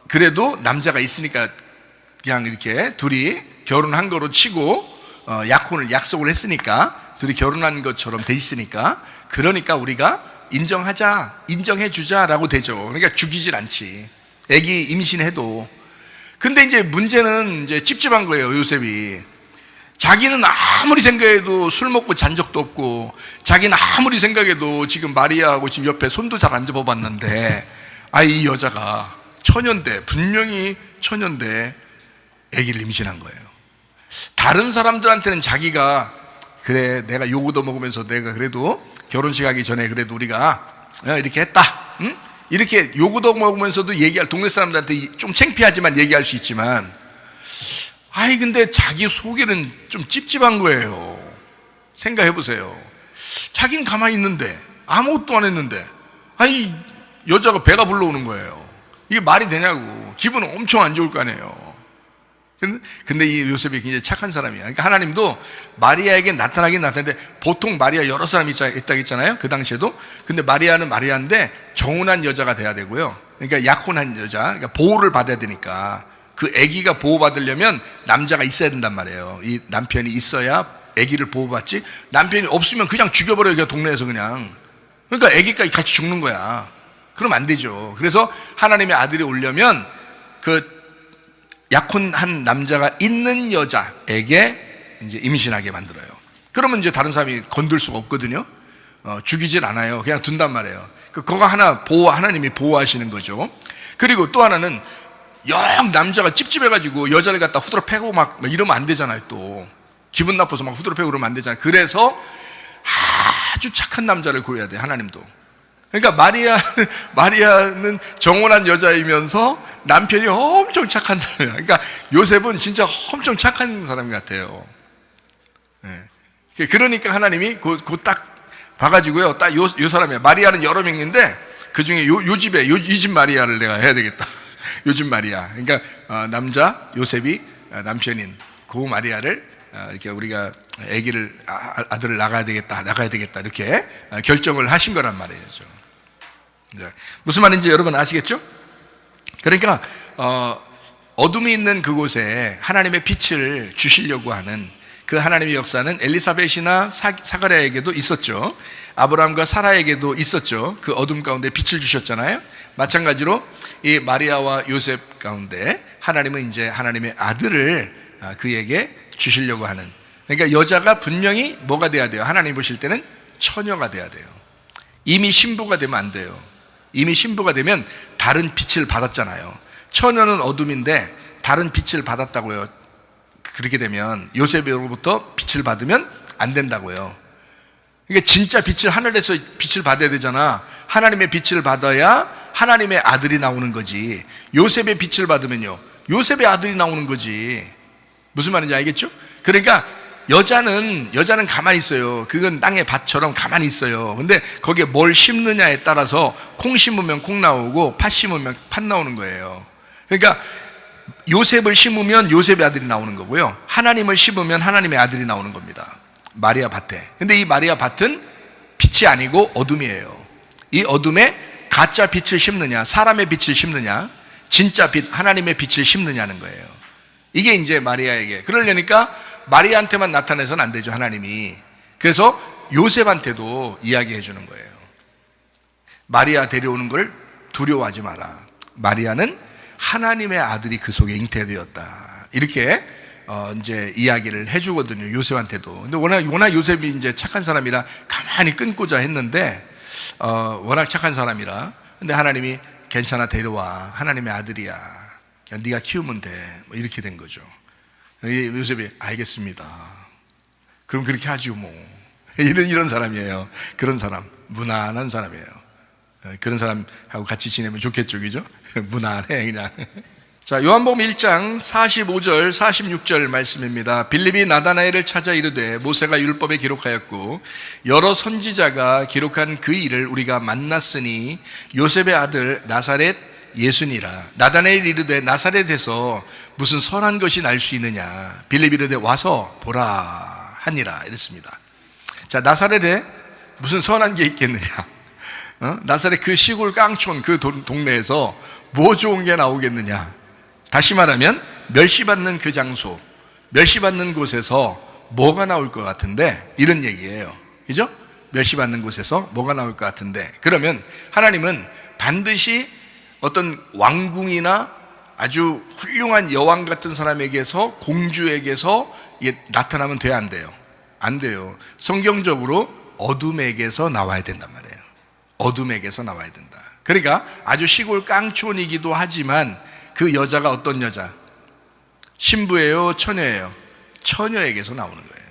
그래도 남자가 있으니까 그냥 이렇게 둘이 결혼한 거로 치고 약속을 했으니까 둘이 결혼한 것처럼 돼 있으니까, 그러니까 우리가 인정해 주자라고 되죠. 그러니까 죽이질 않지. 애기 임신해도. 근데 이제 문제는 이제 찝찝한 거예요. 요셉이 자기는 아무리 생각해도 술 먹고 잔 적도 없고, 자기는 아무리 생각해도 지금 마리아하고 지금 옆에 손도 잘 안 잡아봤는데, 이 여자가 처녀인데, 분명히 처녀인데 아기를 임신한 거예요. 다른 사람들한테는 자기가 그래, 내가 요거도 먹으면서 내가 그래도 결혼식 하기 전에 그래도 우리가 이렇게 했다, 응? 이렇게 요거도 먹으면서도 동네 사람들한테 좀 창피하지만 얘기할 수 있지만, 근데 자기 속에는 좀 찝찝한 거예요. 생각해 보세요. 자긴 가만히 있는데 아무것도 안 했는데 여자가 배가 불러오는 거예요. 이게 말이 되냐고. 기분은 엄청 안 좋을 거 아니에요. 근데 이 요셉이 굉장히 착한 사람이야. 그러니까 하나님도 마리아에게 나타나긴 나타났는데, 보통 마리아 여러 사람이 있다고 했잖아요, 그 당시에도. 근데 마리아는 마리아인데 정혼한 여자가 돼야 되고요. 그러니까 약혼한 여자, 그러니까 보호를 받아야 되니까 그 아기가 보호받으려면 남자가 있어야 된단 말이에요. 이 남편이 있어야 아기를 보호받지. 남편이 없으면 그냥 죽여버려요, 그냥 동네에서 그냥. 그러니까 아기까지 같이 죽는 거야. 그럼 안 되죠. 그래서 하나님의 아들이 오려면 그 약혼한 남자가 있는 여자에게 이제 임신하게 만들어요. 그러면 이제 다른 사람이 건들 수가 없거든요. 죽이질 않아요. 그냥 둔단 말이에요. 그거 하나님이 보호하시는 거죠. 그리고 또 하나는 영 남자가 찝찝해가지고 여자를 갖다 후드러 패고 막 이러면 안 되잖아요. 또 기분 나빠서 막 후드러 패고 그러면 안 되잖아요. 그래서 아주 착한 남자를 구해야 돼, 하나님도. 그러니까 마리아는 정혼한 여자이면서 남편이 엄청 착한 사람이야. 그러니까 요셉은 진짜 엄청 착한 사람 같아요. 그러니까 하나님이 딱 봐가지고요, 딱 요 사람이야. 마리아는 여러 명인데 그 중에 요 집에 이 집 마리아를 내가 해야 되겠다. 요 집 마리아. 그러니까 남자 요셉이 남편인 그 마리아를 이렇게 우리가 아들을 낳아야 되겠다 이렇게 결정을 하신 거란 말이죠. 무슨 말인지 여러분 아시겠죠? 그러니까 어둠이 있는 그곳에 하나님의 빛을 주시려고 하는 그 하나님의 역사는 엘리사벳이나 사가랴에게도 있었죠. 아브라함과 사라에게도 있었죠. 그 어둠 가운데 빛을 주셨잖아요. 마찬가지로 이 마리아와 요셉 가운데 하나님은 이제 하나님의 아들을 그에게 주시려고 하는, 그러니까 여자가 분명히 뭐가 돼야 돼요? 하나님 보실 때는 처녀가 돼야 돼요. 이미 신부가 되면 안 돼요. 이미 신부가 되면 다른 빛을 받았잖아요. 처녀는 어둠인데 다른 빛을 받았다고요. 그렇게 되면 요셉으로부터 빛을 받으면 안 된다고요. 그러니까 진짜 빛을, 하늘에서 빛을 받아야 되잖아. 하나님의 빛을 받아야 하나님의 아들이 나오는 거지. 요셉의 빛을 받으면요, 요셉의 아들이 나오는 거지. 무슨 말인지 알겠죠? 그러니까 여자는 가만히 있어요. 그건 땅의 밭처럼 가만히 있어요. 근데 거기에 뭘 심느냐에 따라서 콩 심으면 콩 나오고 팥 심으면 팥 나오는 거예요. 그러니까 요셉을 심으면 요셉의 아들이 나오는 거고요, 하나님을 심으면 하나님의 아들이 나오는 겁니다. 마리아 밭에. 근데 이 마리아 밭은 빛이 아니고 어둠이에요. 이 어둠에 가짜 빛을 심느냐, 사람의 빛을 심느냐, 진짜 빛, 하나님의 빛을 심느냐는 거예요. 이게 이제 마리아에게, 그러려니까 마리아한테만 나타내서는 안 되죠, 하나님이. 그래서 요셉한테도 이야기해 주는 거예요. 마리아 데려오는 걸 두려워하지 마라. 마리아는 하나님의 아들이 그 속에 잉태되었다. 이렇게 이제 이야기를 해주거든요, 요셉한테도. 근데 워낙 요셉이 이제 착한 사람이라 가만히 끊고자 했는데, 워낙 착한 사람이라. 근데 하나님이 괜찮아, 데려와. 하나님의 아들이야. 그냥 네가 키우면 돼. 뭐 이렇게 된 거죠. 요셉이 알겠습니다. 그럼 그렇게 하죠, 뭐. 이런 사람이에요. 그런 사람, 무난한 사람이에요. 그런 사람하고 같이 지내면 좋겠죠, 그죠? 무난해, 그냥. 자, 요한복음 1장 45절 46절 말씀입니다. 빌립이 나다나엘을 찾아 이르되 모세가 율법에 기록하였고 여러 선지자가 기록한 그 일을 우리가 만났으니 요셉의 아들 나사렛 예수니라. 나다나엘이 이르되 나사렛에서 무슨 선한 것이 날 수 있느냐. 빌립이 이르되 와서 보라 하니라. 이랬습니다. 자, 나사렛에 무슨 선한 게 있겠느냐. 나사렛 그 시골 깡촌 그 동네에서 뭐 좋은 게 나오겠느냐. 다시 말하면 멸시받는 그 장소, 멸시받는 곳에서 뭐가 나올 것 같은데, 이런 얘기예요. 그죠? 멸시받는 곳에서 뭐가 나올 것 같은데, 그러면 하나님은 반드시 어떤 왕궁이나 아주 훌륭한 여왕 같은 사람에게서, 공주에게서 나타나면 돼야 안 돼요? 안 돼요. 성경적으로 어둠에게서 나와야 된단 말이에요. 어둠에게서 나와야 된다. 그러니까 아주 시골 깡촌이기도 하지만 그 여자가 어떤 여자? 신부예요? 처녀예요? 처녀에게서 나오는 거예요.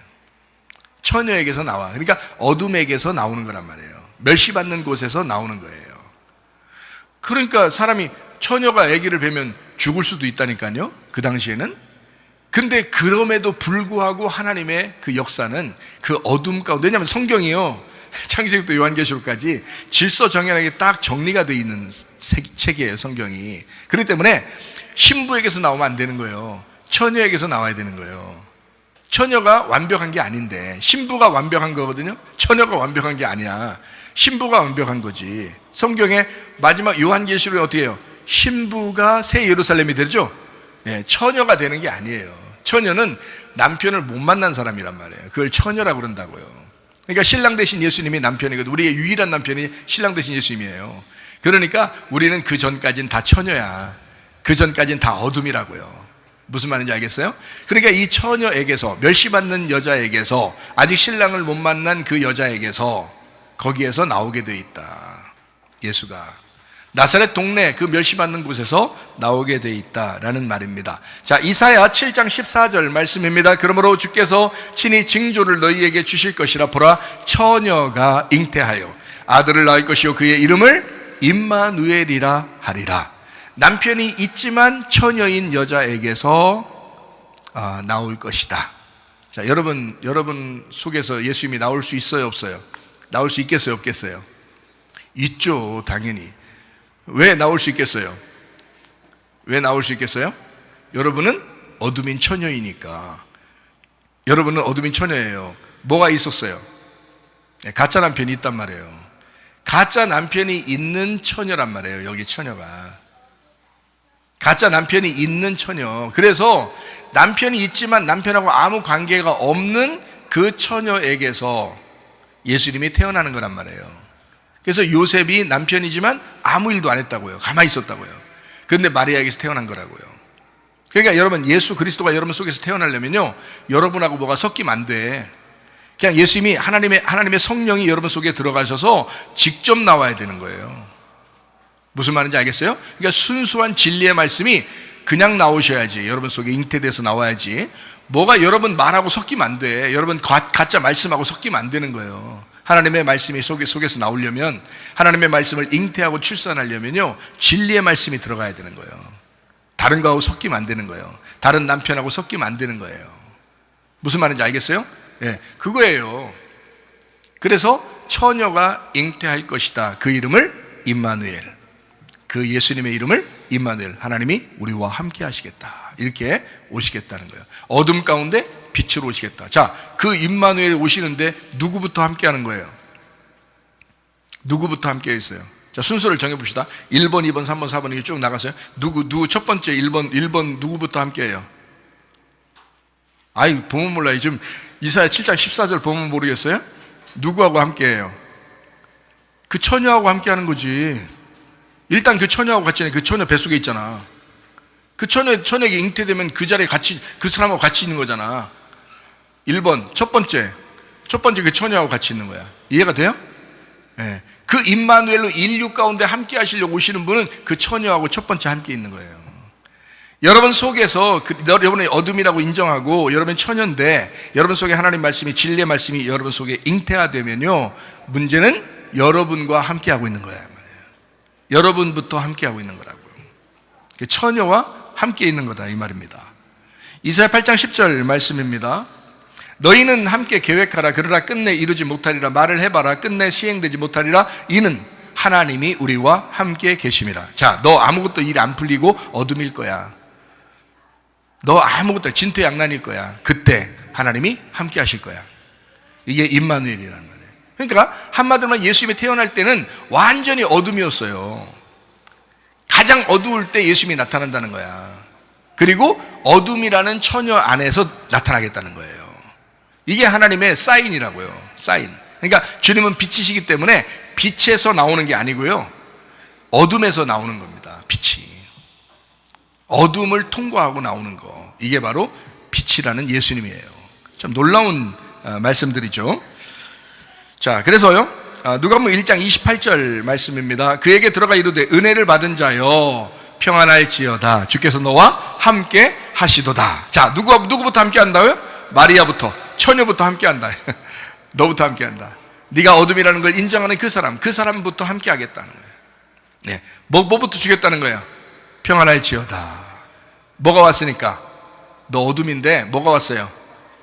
처녀에게서 나와. 그러니까 어둠에게서 나오는 거란 말이에요. 멸시받는 곳에서 나오는 거예요. 그러니까 사람이, 처녀가 아기를 베면 죽을 수도 있다니까요, 그 당시에는. 근데 그럼에도 불구하고 하나님의 그 역사는 그 어둠 가운데, 왜냐하면 성경이요, 창세기부터 요한계시록까지 질서 정연하게 딱 정리가 되어 있는 책이에요, 성경이. 그렇기 때문에 신부에게서 나오면 안 되는 거예요. 처녀에게서 나와야 되는 거예요. 처녀가 완벽한 게 아닌데 신부가 완벽한 거거든요. 처녀가 완벽한 게 아니야. 신부가 완벽한 거지. 성경의 마지막 요한계시록에 어떻게 해요? 신부가 새 예루살렘이 되죠. 처녀가 되는 게 아니에요. 처녀는 남편을 못 만난 사람이란 말이에요. 그걸 처녀라고 그런다고요. 그러니까 신랑 대신 예수님이 남편이거든. 우리의 유일한 남편이 신랑 대신 예수님이에요. 그러니까 우리는 그 전까지는 다 처녀야. 그 전까지는 다 어둠이라고요. 무슨 말인지 알겠어요? 그러니까 이 처녀에게서, 멸시받는 여자에게서, 아직 신랑을 못 만난 그 여자에게서, 거기에서 나오게 돼 있다. 예수가 나사렛 동네 그 멸시받는 곳에서 나오게 돼 있다라는 말입니다. 자, 이사야 7장 14절 말씀입니다. 그러므로 주께서 친히 징조를 너희에게 주실 것이라. 보라, 처녀가 잉태하여 아들을 낳을 것이요 그의 이름을 임마누엘이라 하리라. 남편이 있지만 처녀인 여자에게서 나올 것이다. 자, 여러분 속에서 예수님이 나올 수 있어요, 없어요? 나올 수 있겠어요, 없겠어요? 있죠, 당연히. 왜 나올 수 있겠어요? 왜 나올 수 있겠어요? 여러분은 어둠인 처녀이니까. 여러분은 어둠인 처녀예요. 뭐가 있었어요? 가짜 남편이 있단 말이에요. 가짜 남편이 있는 처녀란 말이에요. 여기 처녀가 가짜 남편이 있는 처녀. 그래서 남편이 있지만 남편하고 아무 관계가 없는 그 처녀에게서 예수님이 태어나는 거란 말이에요. 그래서 요셉이 남편이지만 아무 일도 안 했다고요. 가만히 있었다고요. 그런데 마리아에게서 태어난 거라고요. 그러니까 여러분, 예수 그리스도가 여러분 속에서 태어나려면요, 여러분하고 뭐가 섞이면 안 돼. 그냥 예수님이 하나님의 성령이 여러분 속에 들어가셔서 직접 나와야 되는 거예요. 무슨 말인지 알겠어요? 그러니까 순수한 진리의 말씀이 그냥 나오셔야지, 여러분 속에 잉태돼서 나와야지. 뭐가 여러분 말하고 섞이면 안 돼. 여러분 가짜 말씀하고 섞이면 안 되는 거예요. 하나님의 말씀이 속에서 나오려면, 하나님의 말씀을 잉태하고 출산하려면요, 진리의 말씀이 들어가야 되는 거예요. 다른 거하고 섞이면 안 되는 거예요. 다른 남편하고 섞이면 안 되는 거예요. 무슨 말인지 알겠어요? 예, 그거예요. 그래서 처녀가 잉태할 것이다. 그 이름을 임마누엘, 그 예수님의 이름을 임마누엘, 하나님이 우리와 함께 하시겠다, 이렇게 오시겠다는 거예요. 어둠 가운데 빛으로 오시겠다. 자, 그 임마누엘 오시는데 누구부터 함께 하는 거예요? 누구부터 함께 있어요? 자, 순서를 정해봅시다. 1번, 2번, 3번, 4번 이렇게 쭉 나가세요. 누구 첫 번째 1번 누구부터 함께 해요? 아이, 보면 몰라요. 지금 이사야 7장 14절 보면 모르겠어요? 누구하고 함께 해요? 그 처녀하고 함께 하는 거지. 일단 그 처녀하고 같이 해. 그 처녀 뱃속에 있잖아. 그 처녀에게 잉태되면 그 자리에 같이, 그 사람하고 같이 있는 거잖아. 1번, 첫 번째 그 처녀하고 같이 있는 거야. 이해가 돼요? 예. 그 임마누엘로 인류 가운데 함께 하시려고 오시는 분은 그 처녀하고 첫 번째 함께 있는 거예요. 여러분 속에서 여러분의 어둠이라고 인정하고 여러분 처녀인데, 여러분 속에 하나님 말씀이, 진리의 말씀이 여러분 속에 잉태가 되면요, 문제는 여러분과 함께 하고 있는 거야. 여러분부터 함께 하고 있는 거라고요. 처녀와 함께 있는 거다, 이 말입니다. 이사야 8장 10절 말씀입니다. 너희는 함께 계획하라. 그러나 끝내 이루지 못하리라. 말을 해봐라. 끝내 시행되지 못하리라. 이는 하나님이 우리와 함께 계심이라. 자, 너 아무것도 일 안 풀리고 어둠일 거야. 너 아무것도 진퇴양난일 거야. 그때 하나님이 함께 하실 거야. 이게 임마누엘이라는 말이에요. 그러니까 한마디로 예수님이 태어날 때는 완전히 어둠이었어요. 가장 어두울 때 예수님이 나타난다는 거야. 그리고 어둠이라는 처녀 안에서 나타나겠다는 거예요. 이게 하나님의 사인이라고요. 사인. 그러니까 주님은 빛이시기 때문에 빛에서 나오는 게 아니고요, 어둠에서 나오는 겁니다. 빛이 어둠을 통과하고 나오는 거, 이게 바로 빛이라는 예수님이에요. 참 놀라운 말씀들이죠. 자, 그래서요, 누가복음 1장 28절 말씀입니다. 그에게 들어가 이르되 은혜를 받은 자여 평안할지어다. 주께서 너와 함께 하시도다. 자, 누구부터 함께 한다고요? 마리아부터, 처녀부터 함께 한다. 너부터 함께 한다. 네가 어둠이라는 걸 인정하는 그 사람부터 함께 하겠다는 거예요. 네. 뭐부터 주겠다는 거예요? 평안할지어다. 뭐가 왔으니까? 너 어둠인데 뭐가 왔어요?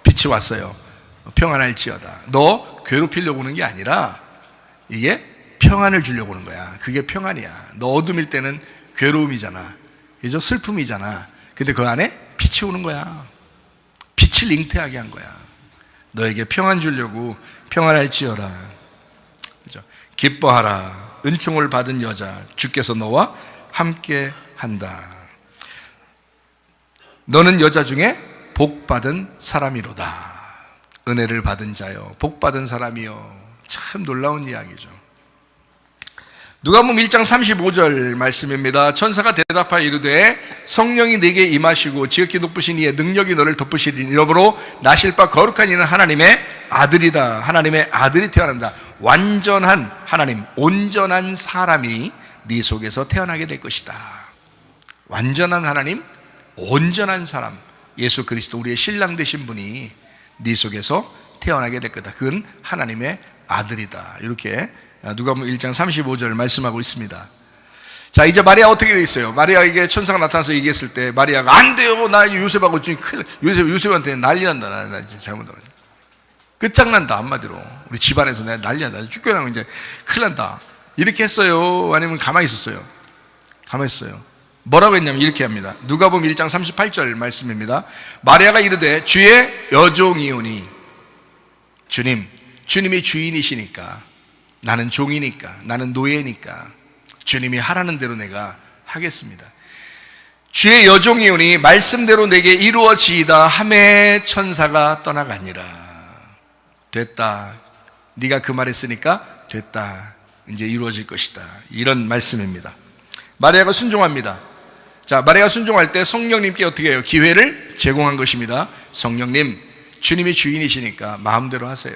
빛이 왔어요. 평안할지어다. 너 괴롭히려고 오는 게 아니라 이게 평안을 주려고 오는 거야. 그게 평안이야. 너 어둠일 때는 괴로움이잖아, 그죠? 슬픔이잖아. 근데 그 안에 빛이 오는 거야. 빛을 잉태하게 한 거야. 너에게 평안 주려고 평안할지어다. 그죠? 기뻐하라. 은총을 받은 여자, 주께서 너와 함께 한다. 너는 여자 중에 복 받은 사람이로다. 은혜를 받은 자요, 복 받은 사람이요. 참 놀라운 이야기죠. 누가복음 1장 35절 말씀입니다. 천사가 대답하여 이르되 성령이 네게 임하시고 지극히 높으신 이의 능력이 너를 덮으시리니 이러므로 나실 바 거룩한 이는 하나님의 아들이다. 하나님의 아들이 태어난다. 완전한 하나님, 온전한 사람이 네 속에서 태어나게 될 것이다. 완전한 하나님, 온전한 사람, 예수 그리스도 우리의 신랑 되신 분이 네 속에서 태어나게 될 거다. 그건 하나님의 아들이다. 이렇게 누가복음 1장 35절 말씀하고 있습니다. 자, 이제 마리아 어떻게 되어 있어요? 마리아에게 천사가 나타나서 얘기했을 때 마리아가 안 돼요. 나 요셉하고 지금 요셉한테 난리 난다. 나 이제 잘못하면 끝장난다. 한마디로 우리 집안에서 내가 난리 난다. 쫓겨나면 이제 큰일 난다. 이렇게 했어요? 아니면 가만히 있었어요? 가만히 있었어요. 뭐라고 했냐면 이렇게 합니다. 누가복음 1장 38절 말씀입니다. 마리아가 이르되 주의 여종이오니, 주님이 주인이시니까, 나는 종이니까, 나는 노예니까 주님이 하라는 대로 내가 하겠습니다. 주의 여종이오니 말씀대로 내게 이루어지이다 하매 천사가 떠나가니라. 됐다. 네가 그 말 했으니까 됐다. 이제 이루어질 것이다. 이런 말씀입니다. 마리아가 순종합니다. 자, 마리아가 순종할 때 성령님께 어떻게 해요? 기회를 제공한 것입니다. 성령님, 주님이 주인이시니까 마음대로 하세요.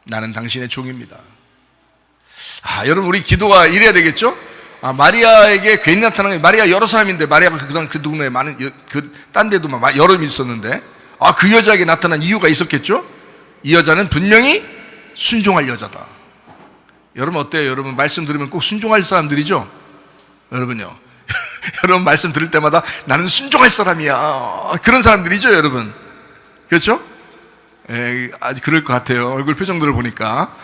나는 당신의 종입니다. 여러분, 우리 기도가 이래야 되겠죠? 마리아에게 괜히 나타난 게, 마리아 여러 사람인데, 마리아가 그동안 그 동네에 많은, 딴 데도 막 여러 명 있었는데, 그 여자에게 나타난 이유가 있었겠죠? 이 여자는 분명히 순종할 여자다. 여러분 어때요? 여러분 말씀 들으면 꼭 순종할 사람들이죠? 여러분요. 여러분 말씀 들을 때마다 나는 순종할 사람이야. 그런 사람들이죠, 여러분. 그렇죠? 아주 그럴 것 같아요. 얼굴 표정들을 보니까.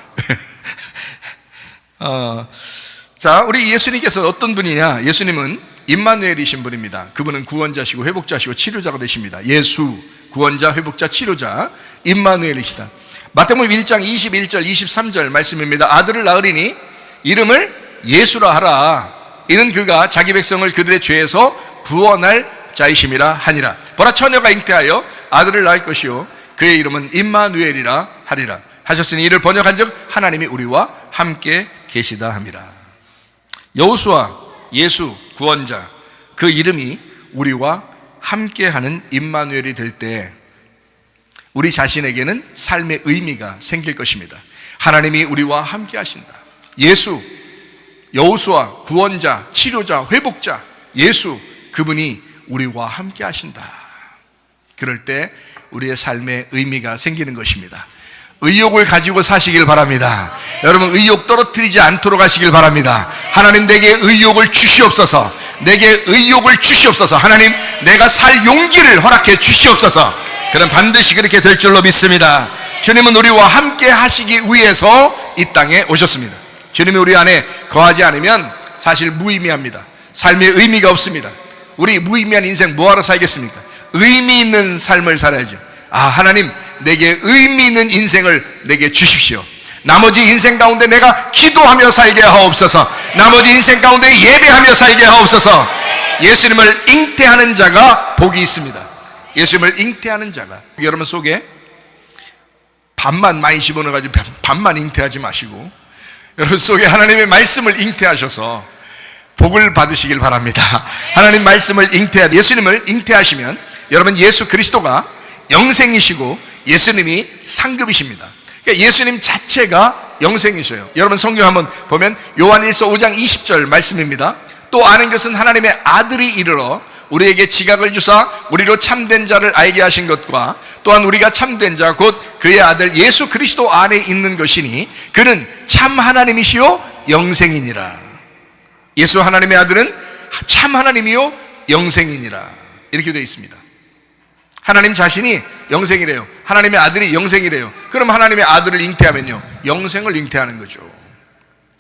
자, 우리 예수님께서 어떤 분이냐? 예수님은 임마누엘이신 분입니다. 그분은 구원자시고 회복자시고 치료자가 되십니다. 예수, 구원자, 회복자, 치료자, 임마누엘이시다. 마태복음 1장 21절 23절 말씀입니다. 아들을 낳으리니 이름을 예수라 하라. 이는 그가 자기 백성을 그들의 죄에서 구원할 자이심이라 하니라. 보라, 처녀가 잉태하여 아들을 낳을 것이요 그의 이름은 임마누엘이라 하리라 하셨으니 이를 번역한즉 하나님이 우리와 함께 계시다 함이라. 여호수아, 예수, 구원자, 그 이름이 우리와 함께하는 임마누엘이 될 때 우리 자신에게는 삶의 의미가 생길 것입니다. 하나님이 우리와 함께 하신다. 예수, 여호수아, 구원자, 치료자, 회복자, 예수, 그분이 우리와 함께 하신다. 그럴 때 우리의 삶에 의미가 생기는 것입니다. 의욕을 가지고 사시길 바랍니다. 여러분, 의욕 떨어뜨리지 않도록 하시길 바랍니다. 하나님, 내게 의욕을 주시옵소서. 내게 의욕을 주시옵소서. 하나님, 내가 살 용기를 허락해 주시옵소서. 그럼 반드시 그렇게 될 줄로 믿습니다. 주님은 우리와 함께 하시기 위해서 이 땅에 오셨습니다. 주님이 우리 안에 거하지 않으면 사실 무의미합니다. 삶의 의미가 없습니다. 우리 무의미한 인생 뭐하러 살겠습니까? 의미 있는 삶을 살아야죠. 하나님, 내게 의미 있는 인생을 내게 주십시오. 나머지 인생 가운데 내가 기도하며 살게 하옵소서. 나머지 인생 가운데 예배하며 살게 하옵소서. 예수님을 잉태하는 자가 복이 있습니다. 예수님을 잉태하는 자가, 여러분 속에 반만 많이 집어넣어가지고 반만 잉태하지 마시고 여러분 속에 하나님의 말씀을 잉태하셔서 복을 받으시길 바랍니다. 하나님 말씀을 예수님을 잉태하시면 여러분, 예수 그리스도가 영생이시고 예수님이 상급이십니다. 그러니까 예수님 자체가 영생이셔요. 여러분 성경 한번 보면 요한일서 5장 20절 말씀입니다. 또 아는 것은 하나님의 아들이 이르러 우리에게 지각을 주사 우리로 참된 자를 알게 하신 것과 또한 우리가 참된 자 곧 그의 아들 예수 그리스도 안에 있는 것이니 그는 참 하나님이시요 영생이니라. 예수 하나님의 아들은 참 하나님이요 영생이니라. 이렇게 되어 있습니다. 하나님 자신이 영생이래요. 하나님의 아들이 영생이래요. 그럼 하나님의 아들을 잉태하면요, 영생을 잉태하는 거죠.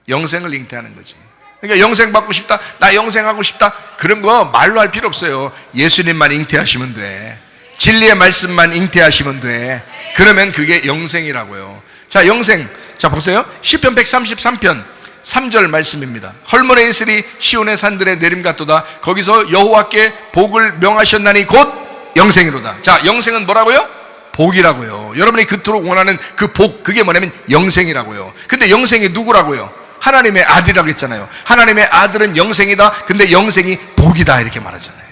영생을 잉태하는 거지. 그러니까 영생 받고 싶다, 나 영생하고 싶다, 그런 거 말로 할 필요 없어요. 예수님만 잉태하시면 돼. 진리의 말씀만 잉태하시면 돼. 그러면 그게 영생이라고요. 자, 영생. 자, 보세요. 시편 133편 3절 말씀입니다. 헐모네 이슬이 시온의 산들에 내림 같도다. 거기서 여호와께 복을 명하셨나니 곧 영생이로다. 자, 영생은 뭐라고요? 복이라고요. 여러분이 그토록 원하는 그 복, 그게 뭐냐면 영생이라고요. 근데 영생이 누구라고요? 하나님의 아들이라고 했잖아요. 하나님의 아들은 영생이다. 근데 영생이 복이다, 이렇게 말하잖아요.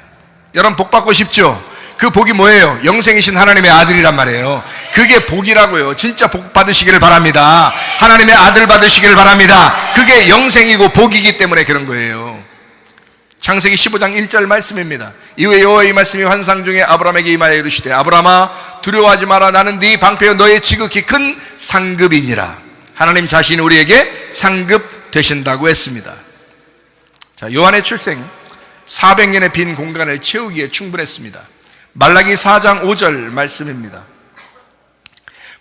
여러분 복 받고 싶죠? 그 복이 뭐예요? 영생이신 하나님의 아들이란 말이에요. 그게 복이라고요. 진짜 복 받으시기를 바랍니다. 하나님의 아들 받으시기를 바랍니다. 그게 영생이고 복이기 때문에 그런 거예요. 창세기 15장 1절 말씀입니다. 이후에 여호와의 말씀이 환상 중에 아브라함에게 임하여 이르시되 아브라함아 두려워하지 마라. 나는 네 방패요 너의 지극히 큰 상급이니라. 하나님 자신이 우리에게 상급 되신다고 했습니다. 자, 요한의 출생 400년의 빈 공간을 채우기에 충분했습니다. 말라기 4장 5절 말씀입니다.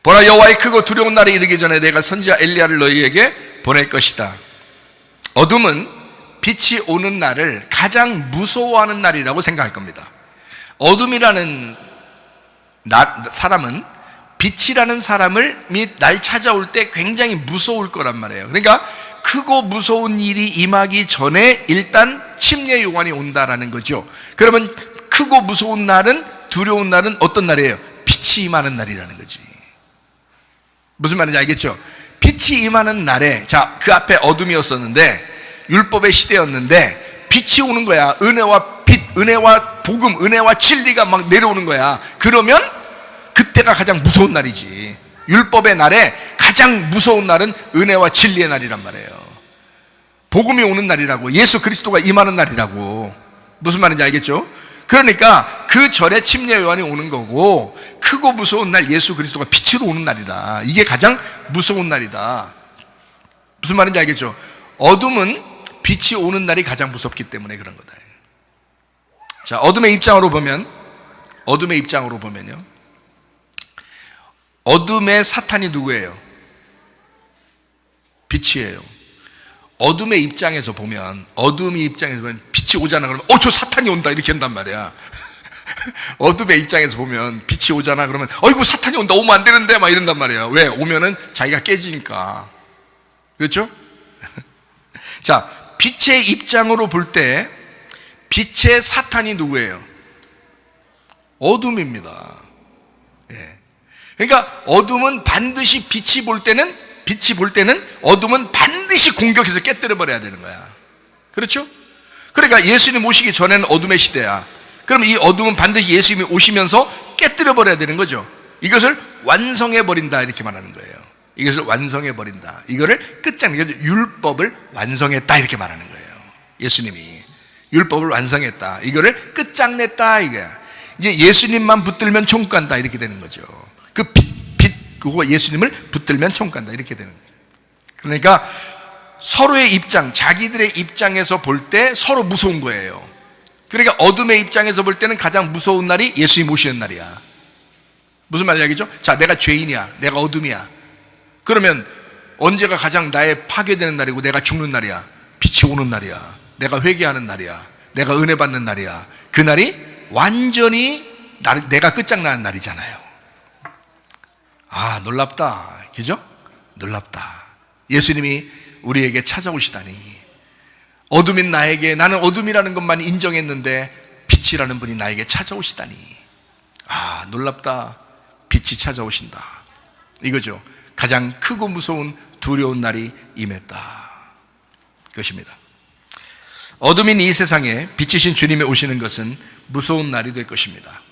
보라, 여호와의 크고 두려운 날이 이르기 전에 내가 선지자 엘리야를 너희에게 보낼 것이다. 어둠은 빛이 오는 날을 가장 무서워하는 날이라고 생각할 겁니다. 어둠이라는 사람은 빛이라는 사람을 날 찾아올 때 굉장히 무서울 거란 말이에요. 그러니까 크고 무서운 일이 임하기 전에 일단 침례 요한이 온다라는 거죠. 그러면 크고 무서운 날은, 두려운 날은 어떤 날이에요? 빛이 임하는 날이라는 거지. 무슨 말인지 알겠죠? 빛이 임하는 날에, 자, 그 앞에 어둠이었었는데 율법의 시대였는데 빛이 오는 거야. 은혜와 빛, 은혜와 복음, 은혜와 진리가 막 내려오는 거야. 그러면 그때가 가장 무서운 날이지. 율법의 날에 가장 무서운 날은 은혜와 진리의 날이란 말이에요. 복음이 오는 날이라고, 예수 그리스도가 임하는 날이라고. 무슨 말인지 알겠죠? 그러니까 그 절에 침례 요한이 오는 거고, 크고 무서운 날 예수 그리스도가 빛으로 오는 날이다. 이게 가장 무서운 날이다. 무슨 말인지 알겠죠? 어둠은 빛이 오는 날이 가장 무섭기 때문에 그런 거다. 자, 어둠의 입장으로 보면요, 어둠의 사탄이 누구예요? 빛이에요. 어둠의 입장에서 보면 빛이 오잖아 그러면 저 사탄이 온다 이렇게 한단 말이야. 어둠의 입장에서 보면 빛이 오잖아 그러면 어이구 사탄이 온다, 오면 안 되는데 막 이런단 말이야. 왜? 오면은 자기가 깨지니까. 그렇죠? 자, 빛의 입장으로 볼 때 빛의 사탄이 누구예요? 어둠입니다. 예. 그러니까 어둠은 반드시 빛이 볼 때는 어둠은 반드시 공격해서 깨뜨려 버려야 되는 거야. 그렇죠? 그러니까 예수님 오시기 전에는 어둠의 시대야. 그럼 이 어둠은 반드시 예수님이 오시면서 깨뜨려 버려야 되는 거죠. 이것을 완성해 버린다 이렇게 말하는 거예요. 이것을 완성해 버린다. 이거를 끝장내, 율법을 완성했다 이렇게 말하는 거예요. 예수님이 율법을 완성했다, 이거를 끝장냈다 이거야. 이제 예수님만 붙들면 천국 간다 이렇게 되는 거죠. 그 그거 예수님을 붙들면 천국 간다 이렇게 되는 거예요. 그러니까 서로의 입장, 자기들의 입장에서 볼 때 서로 무서운 거예요. 그러니까 어둠의 입장에서 볼 때는 가장 무서운 날이 예수님 오시는 날이야. 무슨 말인지 알겠죠? 자, 내가 죄인이야, 내가 어둠이야. 그러면 언제가 가장 나의 파괴되는 날이고 내가 죽는 날이야? 빛이 오는 날이야. 내가 회개하는 날이야. 내가 은혜 받는 날이야. 그 날이 완전히 내가 끝장나는 날이잖아요. 아, 놀랍다. 그죠? 놀랍다. 예수님이 우리에게 찾아오시다니. 어둠인 나에게, 나는 어둠이라는 것만 인정했는데 빛이라는 분이 나에게 찾아오시다니. 아, 놀랍다. 빛이 찾아오신다. 이거죠. 가장 크고 무서운 두려운 날이 임했다. 그것입니다. 어둠인 이 세상에 빛이신 주님이 오시는 것은 무서운 날이 될 것입니다.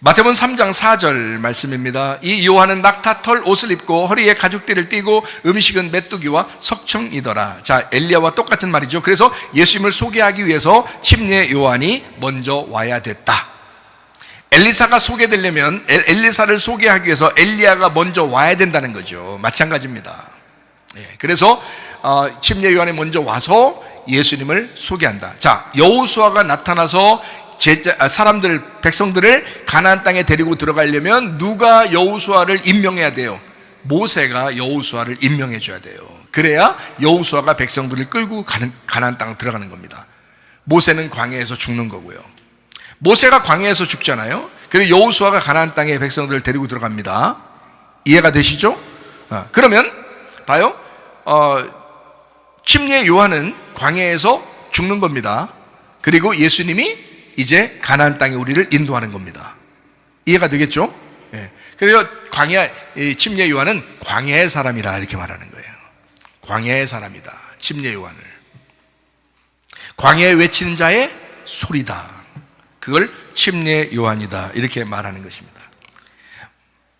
마태복음 3장 4절 말씀입니다. 이 요한은 낙타털 옷을 입고 허리에 가죽띠를 띠고 음식은 메뚜기와 석청이더라. 자, 엘리야와 똑같은 말이죠. 그래서 예수님을 소개하기 위해서 침례 요한이 먼저 와야 됐다. 엘리사가 소개되려면 엘리사를 소개하기 위해서 엘리야가 먼저 와야 된다는 거죠. 마찬가지입니다. 그래서 침례 요한이 먼저 와서 예수님을 소개한다. 자, 여호수아가 나타나서 백성들을 가나안 땅에 데리고 들어가려면 누가 여호수아를 임명해야 돼요? 모세가 여호수아를 임명해 줘야 돼요. 그래야 여호수아가 백성들을 끌고 가나안 땅으로 들어가는 겁니다. 모세는 광야에서 죽는 거고요. 모세가 광야에서 죽잖아요. 그리고 여호수아가 가나안 땅에 백성들을 데리고 들어갑니다. 이해가 되시죠? 그러면 봐요. 침례 요한은 광야에서 죽는 겁니다. 그리고 예수님이 이제 가나안 땅에 우리를 인도하는 겁니다. 이해가 되겠죠? 그래서 침례 요한은 광야의 사람이라 이렇게 말하는 거예요. 광야의 사람이다, 침례 요한을. 광야에 외치는 자의 소리다. 그걸 침례 요한이다 이렇게 말하는 것입니다.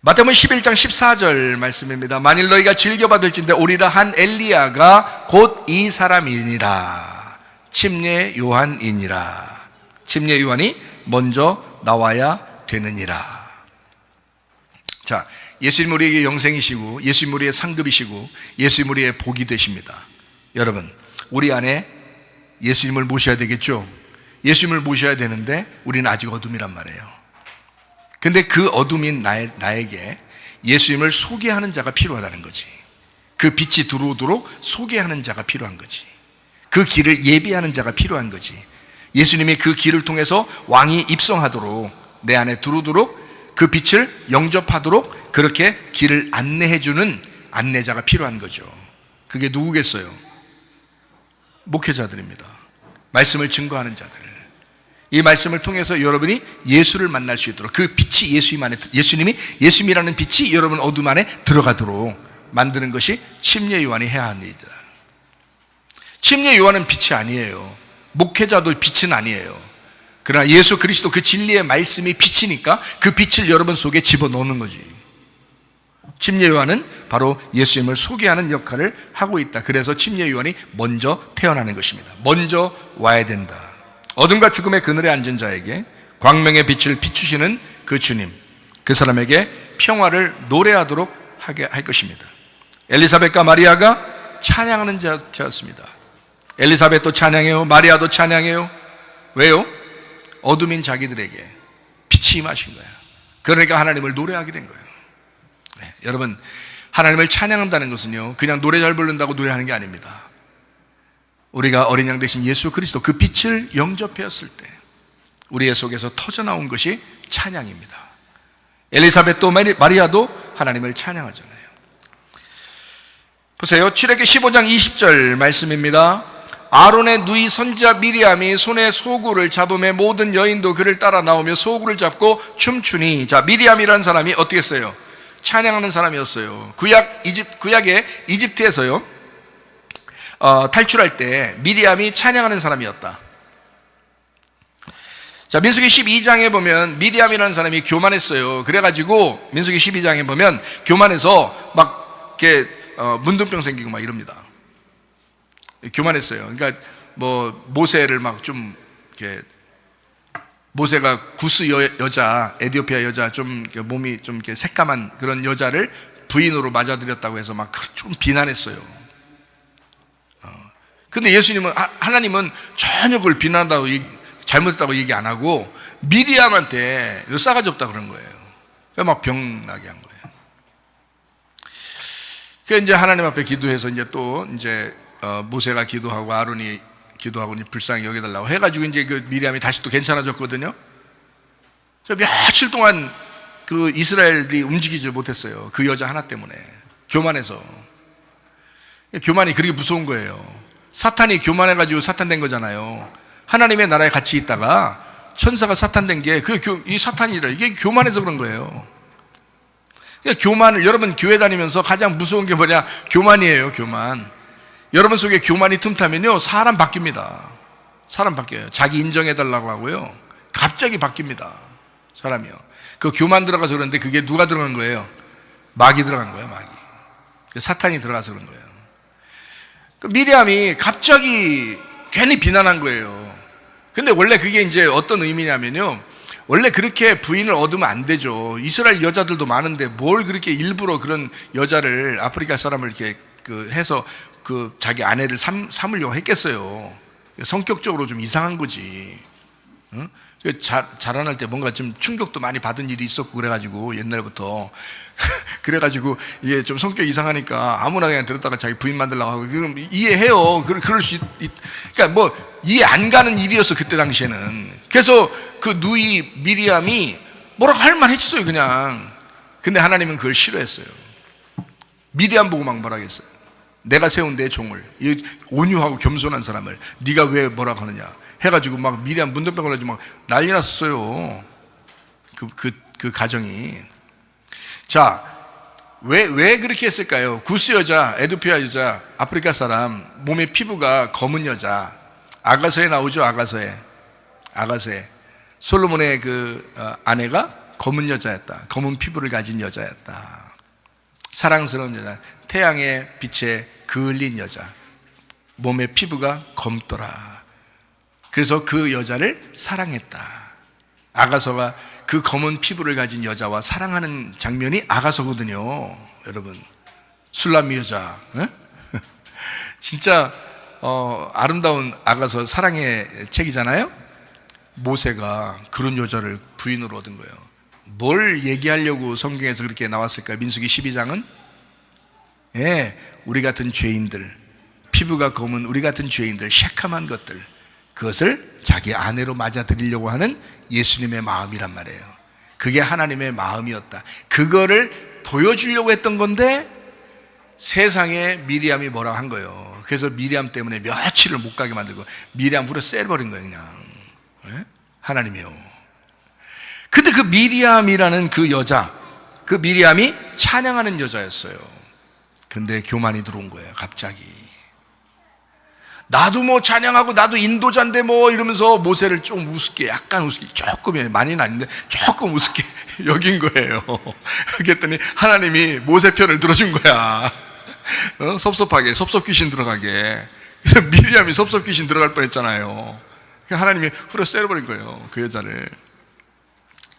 마태복음 11장 14절 말씀입니다. 만일 너희가 즐겨받을진대 오리라 한 엘리야가 곧 이 사람이니라. 침례 요한이니라. 침례 요한이 먼저 나와야 되느니라. 자, 예수님 우리에게 영생이시고 예수님 우리의 상급이시고 예수님 우리의 복이 되십니다. 여러분, 우리 안에 예수님을 모셔야 되겠죠? 예수님을 모셔야 되는데 우리는 아직 어둠이란 말이에요. 근데 그 어둠인 나에게 예수님을 소개하는 자가 필요하다는 거지. 그 빛이 들어오도록 소개하는 자가 필요한 거지. 그 길을 예비하는 자가 필요한 거지. 예수님이 그 길을 통해서 왕이 입성하도록, 내 안에 들어오도록, 그 빛을 영접하도록 그렇게 길을 안내해주는 안내자가 필요한 거죠. 그게 누구겠어요? 목회자들입니다. 말씀을 증거하는 자들. 이 말씀을 통해서 여러분이 예수를 만날 수 있도록, 그 빛이 예수님이라는 빛이 여러분 어둠 안에 들어가도록 만드는 것이 침례 요한이 해야 하는 일이다. 침례 요한은 빛이 아니에요. 목회자도 빛은 아니에요. 그러나 예수 그리스도 그 진리의 말씀이 빛이니까 그 빛을 여러분 속에 집어넣는 거지. 침례 요한은 바로 예수님을 소개하는 역할을 하고 있다. 그래서 침례 요한이 먼저 태어나는 것입니다. 먼저 와야 된다. 어둠과 죽음의 그늘에 앉은 자에게 광명의 빛을 비추시는 그 주님, 그 사람에게 평화를 노래하도록 하게 할 것입니다. 엘리사벳과 마리아가 찬양하는 자였습니다. 엘리사벳도 찬양해요. 마리아도 찬양해요. 왜요? 어둠인 자기들에게 빛이 임하신 거예요. 그러니까 하나님을 노래하게 된 거예요. 네, 여러분, 하나님을 찬양한다는 것은요, 그냥 노래 잘 부른다고 노래하는 게 아닙니다. 우리가 어린 양 되신 예수 그리스도 그 빛을 영접했을 때 우리의 속에서 터져나온 것이 찬양입니다. 엘리사벳도 마리아도 하나님을 찬양하잖아요. 보세요. 출애굽기 15장 20절 말씀입니다. 아론의 누이 선지자 미리암이 손에 소구를 잡음에 모든 여인도 그를 따라 나오며 소구를 잡고 춤추니. 자, 미리암이라는 사람이 어떻게 했어요? 찬양하는 사람이었어요. 구약의 이집트에서요, 탈출할 때 미리암이 찬양하는 사람이었다. 자, 민수기 12장에 보면 미리암이라는 사람이 교만했어요. 그래가지고 민수기 12장에 보면 교만해서 막 이렇게 문둥병 생기고 막 이럽니다. 교만했어요. 그러니까 뭐 모세를 막 좀 이렇게, 모세가 구스 여자, 에티오피아 여자, 좀 몸이 좀 이렇게 새까만 그런 여자를 부인으로 맞아들였다고 해서 막 좀 비난했어요. 근데 예수님은, 하나님은 전혀 그걸 비난한다고, 잘못했다고 얘기 안 하고 미리암한테 싸가지 없다 그런 거예요. 그래서 막 병나게 한 거예요. 그래서 이제 하나님 앞에 기도해서 이제 또 이제 모세가 기도하고 아론이 기도하고 불쌍히 여겨달라고 해가지고 이제 그 미리암이 다시 또 괜찮아졌거든요. 며칠 동안 그 이스라엘이 움직이지 못했어요. 그 여자 하나 때문에. 교만해서. 교만이 그렇게 무서운 거예요. 사탄이 교만해가지고 사탄 된 거잖아요. 하나님의 나라에 같이 있다가 천사가 사탄 된 게 이 사탄이라, 이게 교만해서 그런 거예요. 그러니까 교만을, 여러분 교회 다니면서 가장 무서운 게 뭐냐? 교만이에요. 교만. 여러분 속에 교만이 틈타면요, 사람 바뀝니다. 사람 바뀌어요. 자기 인정해달라고 하고요, 갑자기 바뀝니다. 사람이요. 그 교만 들어가서 그런데 그게 누가 들어간 거예요? 마귀 들어간 거예요. 마귀. 사탄이 들어가서 그런 거예요. 미리암이 갑자기 괜히 비난한 거예요. 근데 원래 그게 이제 어떤 의미냐면요, 원래 그렇게 부인을 얻으면 안 되죠. 이스라엘 여자들도 많은데 뭘 그렇게 일부러 그런 여자를, 아프리카 사람을 이렇게 해서 자기 아내를 삼으려고 했겠어요. 성격적으로 좀 이상한 거지. 응? 자라날 때 뭔가 좀 충격도 많이 받은 일이 있었고 그래가지고 옛날부터 그래가지고 이게 좀 성격 이상하니까 아무나 그냥 들었다가 자기 부인 만들려고 하고. 그럼 이해해요. 그럴 수 그러니까 뭐 이해 안 가는 일이었어 그때 당시에는. 그래서 그 누이 미리암이 뭐라고 할 만 했어요 그냥. 근데 하나님은 그걸 싫어했어요. 미리암 보고 막 뭐라 했어요. 내가 세운 내 종을, 이 온유하고 겸손한 사람을 네가 왜 뭐라고 하느냐 해가지고 막 미리암 문둥병을 가지고 막 난리 났어요. 그 가정이. 자, 왜 그렇게 했을까요? 구스 여자, 에티오피아 여자, 아프리카 사람, 몸의 피부가 검은 여자. 아가서에 나오죠. 아가서에 솔로몬의 아내가 검은 여자였다. 검은 피부를 가진 여자였다. 사랑스러운 여자, 태양의 빛에 그을린 여자, 몸의 피부가 검더라. 그래서 그 여자를 사랑했다. 아가서가 그 검은 피부를 가진 여자와 사랑하는 장면이 아가서거든요. 여러분, 술람미 여자, 진짜 아름다운 아가서 사랑의 책이잖아요. 모세가 그런 여자를 부인으로 얻은 거예요. 뭘 얘기하려고 성경에서 그렇게 나왔을까요? 민수기 12장은 우리 같은 죄인들, 피부가 검은 우리 같은 죄인들, 새카만 것들, 그것을 자기 아내로 맞아들이려고 하는 예수님의 마음이란 말이에요. 그게 하나님의 마음이었다. 그거를 보여주려고 했던 건데 세상에 미리암이 뭐라고 한 거예요. 그래서 미리암 때문에 며칠을 못 가게 만들고 미리암 후려 쎄버린 거예요 그냥. 하나님이요. 근데 그 미리암이라는 그 여자, 그 미리암이 찬양하는 여자였어요. 근데 교만이 들어온 거예요 갑자기. 나도 뭐 찬양하고 나도 인도자인데 뭐 이러면서 모세를 좀 우습게, 약간 우습게, 조금이에요. 많이는 아닌데 조금 우습게 여긴 거예요. 그랬더니 하나님이 모세 편을 들어준 거야. 섭섭하게, 섭섭 귀신 들어가게. 그래서 미리암이 섭섭 귀신 들어갈 뻔했잖아요. 하나님이 후려 쎄려버린 거예요, 그 여자를.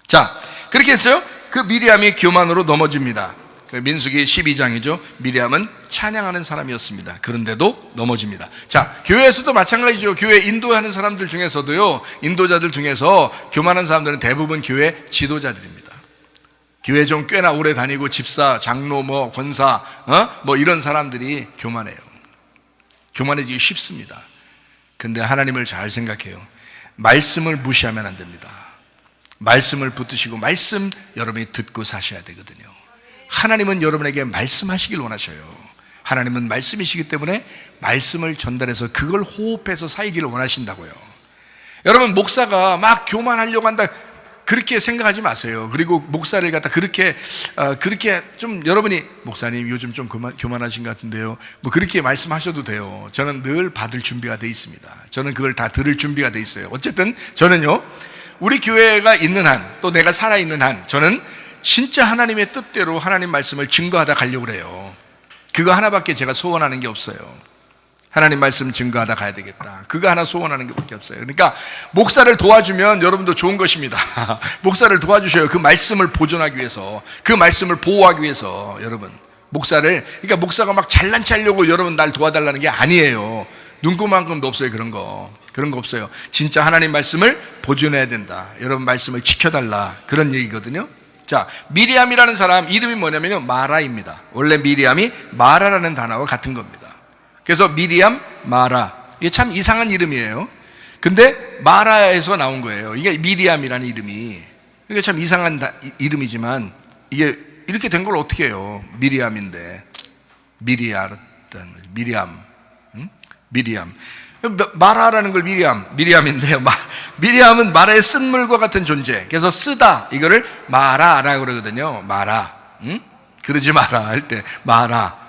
자, 그렇게 했어요. 그 미리암이 교만으로 넘어집니다. 민수기 12장이죠. 미리암은 찬양하는 사람이었습니다. 그런데도 넘어집니다. 자, 교회에서도 마찬가지죠. 교회 인도하는 사람들 중에서도요, 인도자들 중에서 교만한 사람들은 대부분 교회 지도자들입니다. 교회 좀 꽤나 오래 다니고 집사, 장로, 뭐 권사, 뭐 이런 사람들이 교만해요. 교만해지기 쉽습니다. 근데 하나님을 잘 생각해요. 말씀을 무시하면 안 됩니다. 말씀을 붙드시고 말씀 여러분이 듣고 사셔야 되거든요. 하나님은 여러분에게 말씀하시길 원하셔요. 하나님은 말씀이시기 때문에 말씀을 전달해서 그걸 호흡해서 살기를 원하신다고요. 여러분, 목사가 막 교만하려고 한다, 그렇게 생각하지 마세요. 그리고 목사를 갖다 그렇게 좀 여러분이 목사님 요즘 좀 교만하신 것 같은데요, 뭐 그렇게 말씀하셔도 돼요. 저는 늘 받을 준비가 돼 있습니다. 저는 그걸 다 들을 준비가 돼 있어요. 어쨌든 저는요, 우리 교회가 있는 한, 또 내가 살아있는 한, 저는 진짜 하나님의 뜻대로 하나님 말씀을 증거하다 가려고 그래요. 그거 하나밖에 제가 소원하는 게 없어요. 하나님 말씀 증거하다 가야 되겠다. 그거 하나 소원하는 게 밖에 없어요. 그러니까 목사를 도와주면 여러분도 좋은 것입니다. 목사를 도와주셔요. 그 말씀을 보존하기 위해서, 그 말씀을 보호하기 위해서. 여러분, 목사를, 그러니까 목사가 막 잘난 체하려고 여러분 날 도와달라는 게 아니에요. 눈꼽만큼도 없어요. 그런 거 없어요. 진짜 하나님 말씀을 보존해야 된다. 여러분 말씀을 지켜달라, 그런 얘기거든요. 자, 미리암이라는 사람 이름이 뭐냐면요, 마라입니다. 원래 미리암이 마라라는 단어와 같은 겁니다. 그래서 미리암, 마라, 이게 참 이상한 이름이에요. 근데 마라에서 나온 거예요. 이게 미리암이라는 이름이. 이게 참 이상한 이름이지만 이게 이렇게 된 걸 어떻게 해요? 미리암인데. 미리암. 마라라는 걸 미리암인데요. 미리암은 마라의 쓴물과 같은 존재. 그래서 쓰다, 이거를 마라라고 그러거든요. 마라. 그러지 마라 할 때 마라.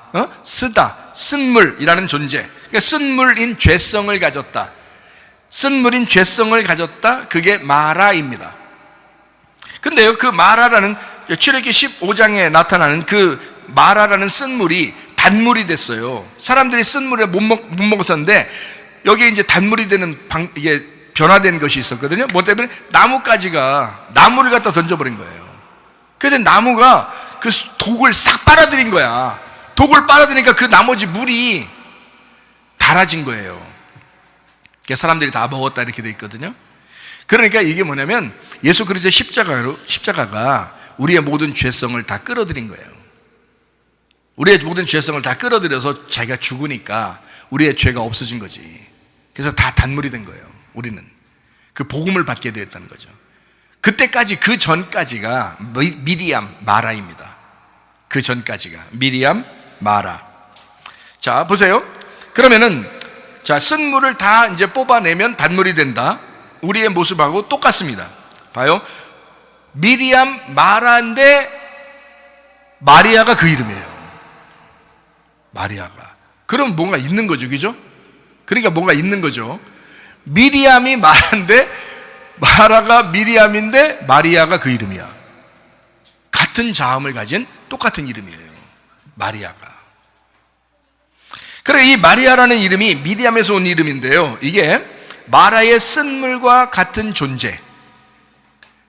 쓰다, 쓴물이라는 존재. 그러니까 쓴물인 죄성을 가졌다. 쓴물인 죄성을 가졌다. 그게 마라입니다. 근데요, 그 마라라는 출애굽기 15장에 나타나는 그 마라라는 쓴물이 단물이 됐어요. 사람들이 쓴물에 못 먹었었는데 여기에 이제 단물이 되는 이게 변화된 것이 있었거든요. 뭐 때문에? 나무가지가 나무를 갖다 던져버린 거예요. 그래서 나무가 그 독을 싹 빨아들인 거야. 독을 빨아들이니까 그 나머지 물이 달아진 거예요. 그러니까 사람들이 다 먹었다 이렇게 돼 있거든요. 그러니까 이게 뭐냐면 예수 그리스도의 십자가가 우리의 모든 죄성을 다 끌어들인 거예요. 우리의 모든 죄성을 다 끌어들여서 자기가 죽으니까 우리의 죄가 없어진 거지. 그래서 다 단물이 된 거예요. 우리는 그 복음을 받게 되었다는 거죠. 그때까지, 그 전까지가 미리암, 마라입니다. 그 전까지가 미리암, 마라. 자, 보세요. 그러면은 자, 쓴물을 다 이제 뽑아내면 단물이 된다. 우리의 모습하고 똑같습니다. 봐요. 미리암, 마라인데 마리아가 그 이름이에요. 마리아가. 그럼 뭔가 있는 거죠, 그죠? 그러니까 뭔가 있는 거죠. 미리암이 마라인데 마라가 미리암인데 마리아가 그 이름이야. 같은 자음을 가진 똑같은 이름이에요, 마리아가. 그래, 이 마리아라는 이름이 미리암에서 온 이름인데요, 이게 마라의 쓴물과 같은 존재,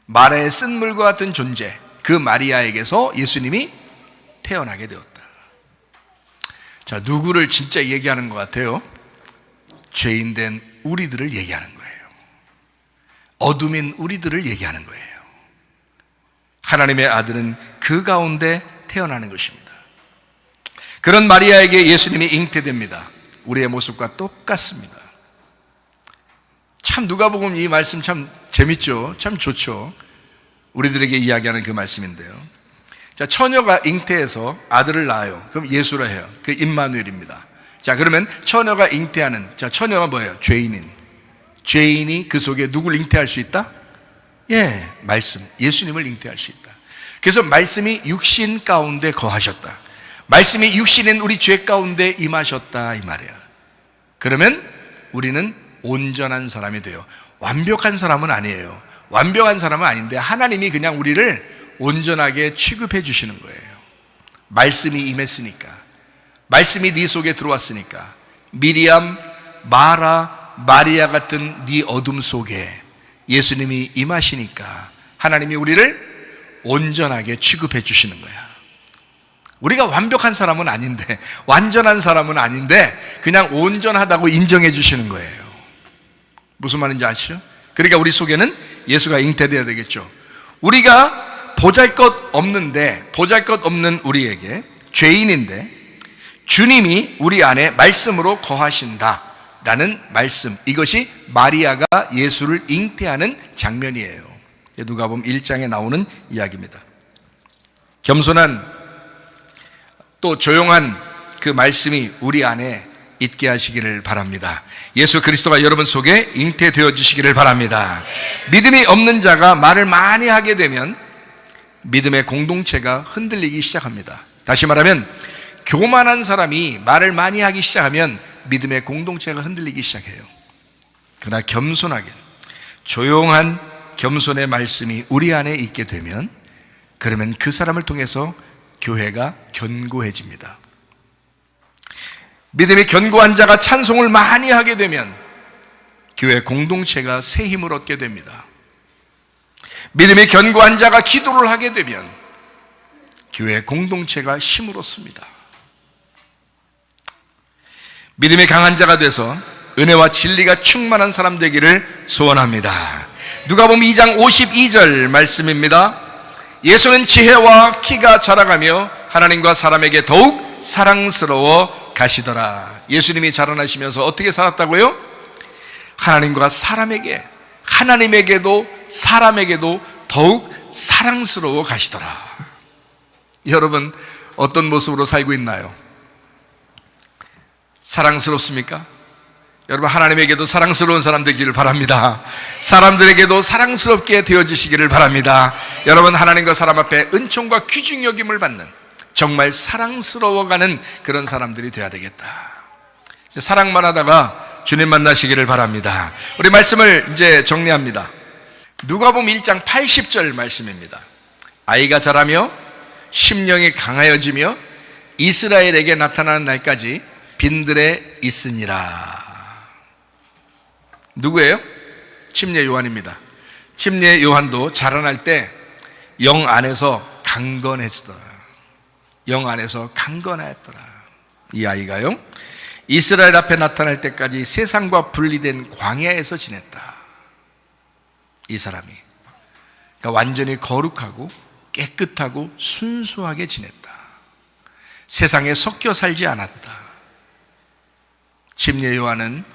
마라의 쓴물과 같은 존재, 그 마리아에게서 예수님이 태어나게 되었다. 자, 누구를 진짜 얘기하는 것 같아요? 죄인된 우리들을 얘기하는 거예요. 어둠인 우리들을 얘기하는 거예요. 하나님의 아들은 그 가운데 태어나는 것입니다. 그런 마리아에게 예수님이 잉태됩니다. 우리의 모습과 똑같습니다. 참 누가복음 이 말씀 참 재밌죠? 참 좋죠? 우리들에게 이야기하는 그 말씀인데요. 자, 처녀가 잉태해서 아들을 낳아요. 그럼 예수라 해요. 그 임마누엘입니다. 자, 그러면 처녀가 잉태하는, 자, 처녀가 뭐예요? 죄인이 그 속에 누굴 잉태할 수 있다? 예, 말씀, 예수님을 잉태할 수 있다. 그래서 말씀이 육신 가운데 거하셨다. 말씀이 육신인 우리 죄 가운데 임하셨다, 이 말이에요. 그러면 우리는 온전한 사람이 돼요. 완벽한 사람은 아니에요. 완벽한 사람은 아닌데 하나님이 그냥 우리를 온전하게 취급해 주시는 거예요. 말씀이 임했으니까, 말씀이 네 속에 들어왔으니까, 미리암, 마라, 마리아 같은 네 어둠 속에 예수님이 임하시니까 하나님이 우리를 온전하게 취급해 주시는 거야. 우리가 완벽한 사람은 아닌데, 완전한 사람은 아닌데 그냥 온전하다고 인정해 주시는 거예요. 무슨 말인지 아시죠? 그러니까 우리 속에는 예수가 잉태되어야 되겠죠. 우리가 보잘것 없는 우리에게, 죄인인데 주님이 우리 안에 말씀으로 거하신다라는 말씀, 이것이 마리아가 예수를 잉태하는 장면이에요. 누가복음 1장에 나오는 이야기입니다. 겸손한 또 조용한 그 말씀이 우리 안에 있게 하시기를 바랍니다. 예수 그리스도가 여러분 속에 잉태되어 주시기를 바랍니다. 믿음이 없는 자가 말을 많이 하게 되면 믿음의 공동체가 흔들리기 시작합니다. 다시 말하면 교만한 사람이 말을 많이 하기 시작하면 믿음의 공동체가 흔들리기 시작해요. 그러나 겸손하게, 조용한 겸손의 말씀이 우리 안에 있게 되면, 그러면 그 사람을 통해서 교회가 견고해집니다. 믿음이 견고한 자가 찬송을 많이 하게 되면 교회 공동체가 새 힘을 얻게 됩니다. 믿음이 견고한 자가 기도를 하게 되면 교회 공동체가 힘을 얻습니다. 믿음이 강한 자가 돼서 은혜와 진리가 충만한 사람 되기를 소원합니다. 누가복음 2장 52절 말씀입니다. 예수는 지혜와 키가 자라가며 하나님과 사람에게 더욱 사랑스러워 가시더라. 예수님이 자라나시면서 어떻게 살았다고요? 하나님과 사람에게, 하나님에게도 사람에게도 더욱 사랑스러워 가시더라. 여러분, 어떤 모습으로 살고 있나요? 사랑스럽습니까? 여러분, 하나님에게도 사랑스러운 사람 되기를 바랍니다. 사람들에게도 사랑스럽게 되어지시기를 바랍니다. 여러분, 하나님과 사람 앞에 은총과 귀중 여김을 받는, 정말 사랑스러워가는 그런 사람들이 되어야 되겠다. 사랑만 하다가 주님 만나시기를 바랍니다. 우리 말씀을 이제 정리합니다. 누가복음 1장 80절 말씀입니다. 아이가 자라며 심령이 강하여지며 이스라엘에게 나타나는 날까지 빈들에 있으니라. 누구예요? 침례 요한입니다. 침례 요한도 자라날 때 영 안에서 강건했더라. 영 안에서 강건하였더라. 이 아이가요, 이스라엘 앞에 나타날 때까지 세상과 분리된 광야에서 지냈다. 이 사람이, 그러니까 완전히 거룩하고 깨끗하고 순수하게 지냈다. 세상에 섞여 살지 않았다. 침례 요한은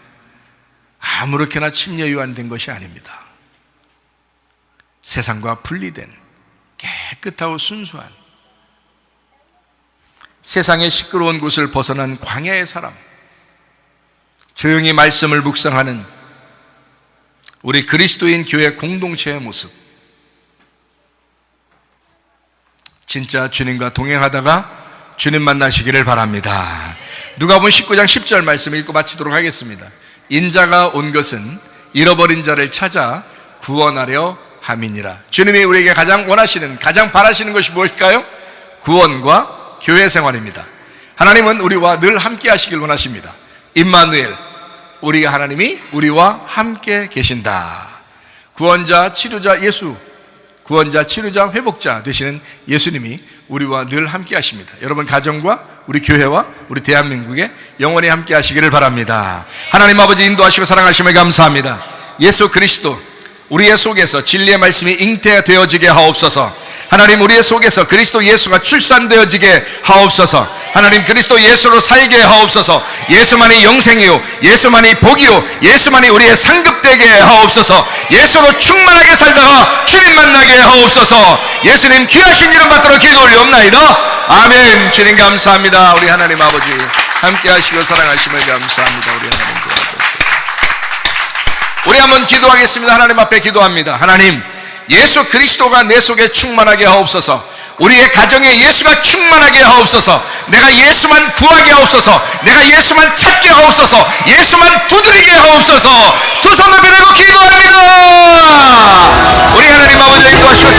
아무렇게나 침례 요한 된 것이 아닙니다. 세상과 분리된 깨끗하고 순수한, 세상의 시끄러운 곳을 벗어난 광야의 사람, 조용히 말씀을 묵상하는 우리 그리스도인 교회 공동체의 모습, 진짜 주님과 동행하다가 주님 만나시기를 바랍니다. 누가복음 19장 10절 말씀 읽고 마치도록 하겠습니다. 인자가 온 것은 잃어버린 자를 찾아 구원하려 함이니라. 주님이 우리에게 가장 원하시는, 가장 바라시는 것이 무엇일까요? 구원과 교회 생활입니다. 하나님은 우리와 늘 함께 하시길 원하십니다. 임마누엘, 우리 하나님이 우리와 함께 계신다. 구원자, 치료자 예수, 구원자, 치료자, 회복자 되시는 예수님이 우리와 늘 함께 하십니다. 여러분 가정과 우리 교회와 우리 대한민국에 영원히 함께 하시기를 바랍니다. 하나님 아버지 인도하시고 사랑하심을 감사합니다. 예수 그리스도 우리의 속에서 진리의 말씀이 잉태되어지게 하옵소서. 하나님, 우리의 속에서 그리스도 예수가 출산되어지게 하옵소서. 하나님, 그리스도 예수로 살게 하옵소서. 예수만이 영생이요, 예수만이 복이요, 예수만이 우리의 상급되게 하옵소서. 예수로 충만하게 살다가 주님 만나게 하옵소서. 예수님 귀하신 이름 받들어 기도 올리옵나이다. 아멘. 주님 감사합니다. 우리 하나님 아버지 함께 하시고 사랑하심을 감사합니다. 우리 하나님 도와주옵소서. 우리 한번 기도하겠습니다. 하나님 앞에 기도합니다. 하나님, 예수 그리스도가 내 속에 충만하게 하옵소서. 우리의 가정에 예수가 충만하게 하옵소서. 내가 예수만 구하게 하옵소서. 내가 예수만 찾게 하옵소서. 예수만 두드리게 하옵소서. 두 손 높이 들고 기도합니다. 우리 하나님 아버지 인도하시고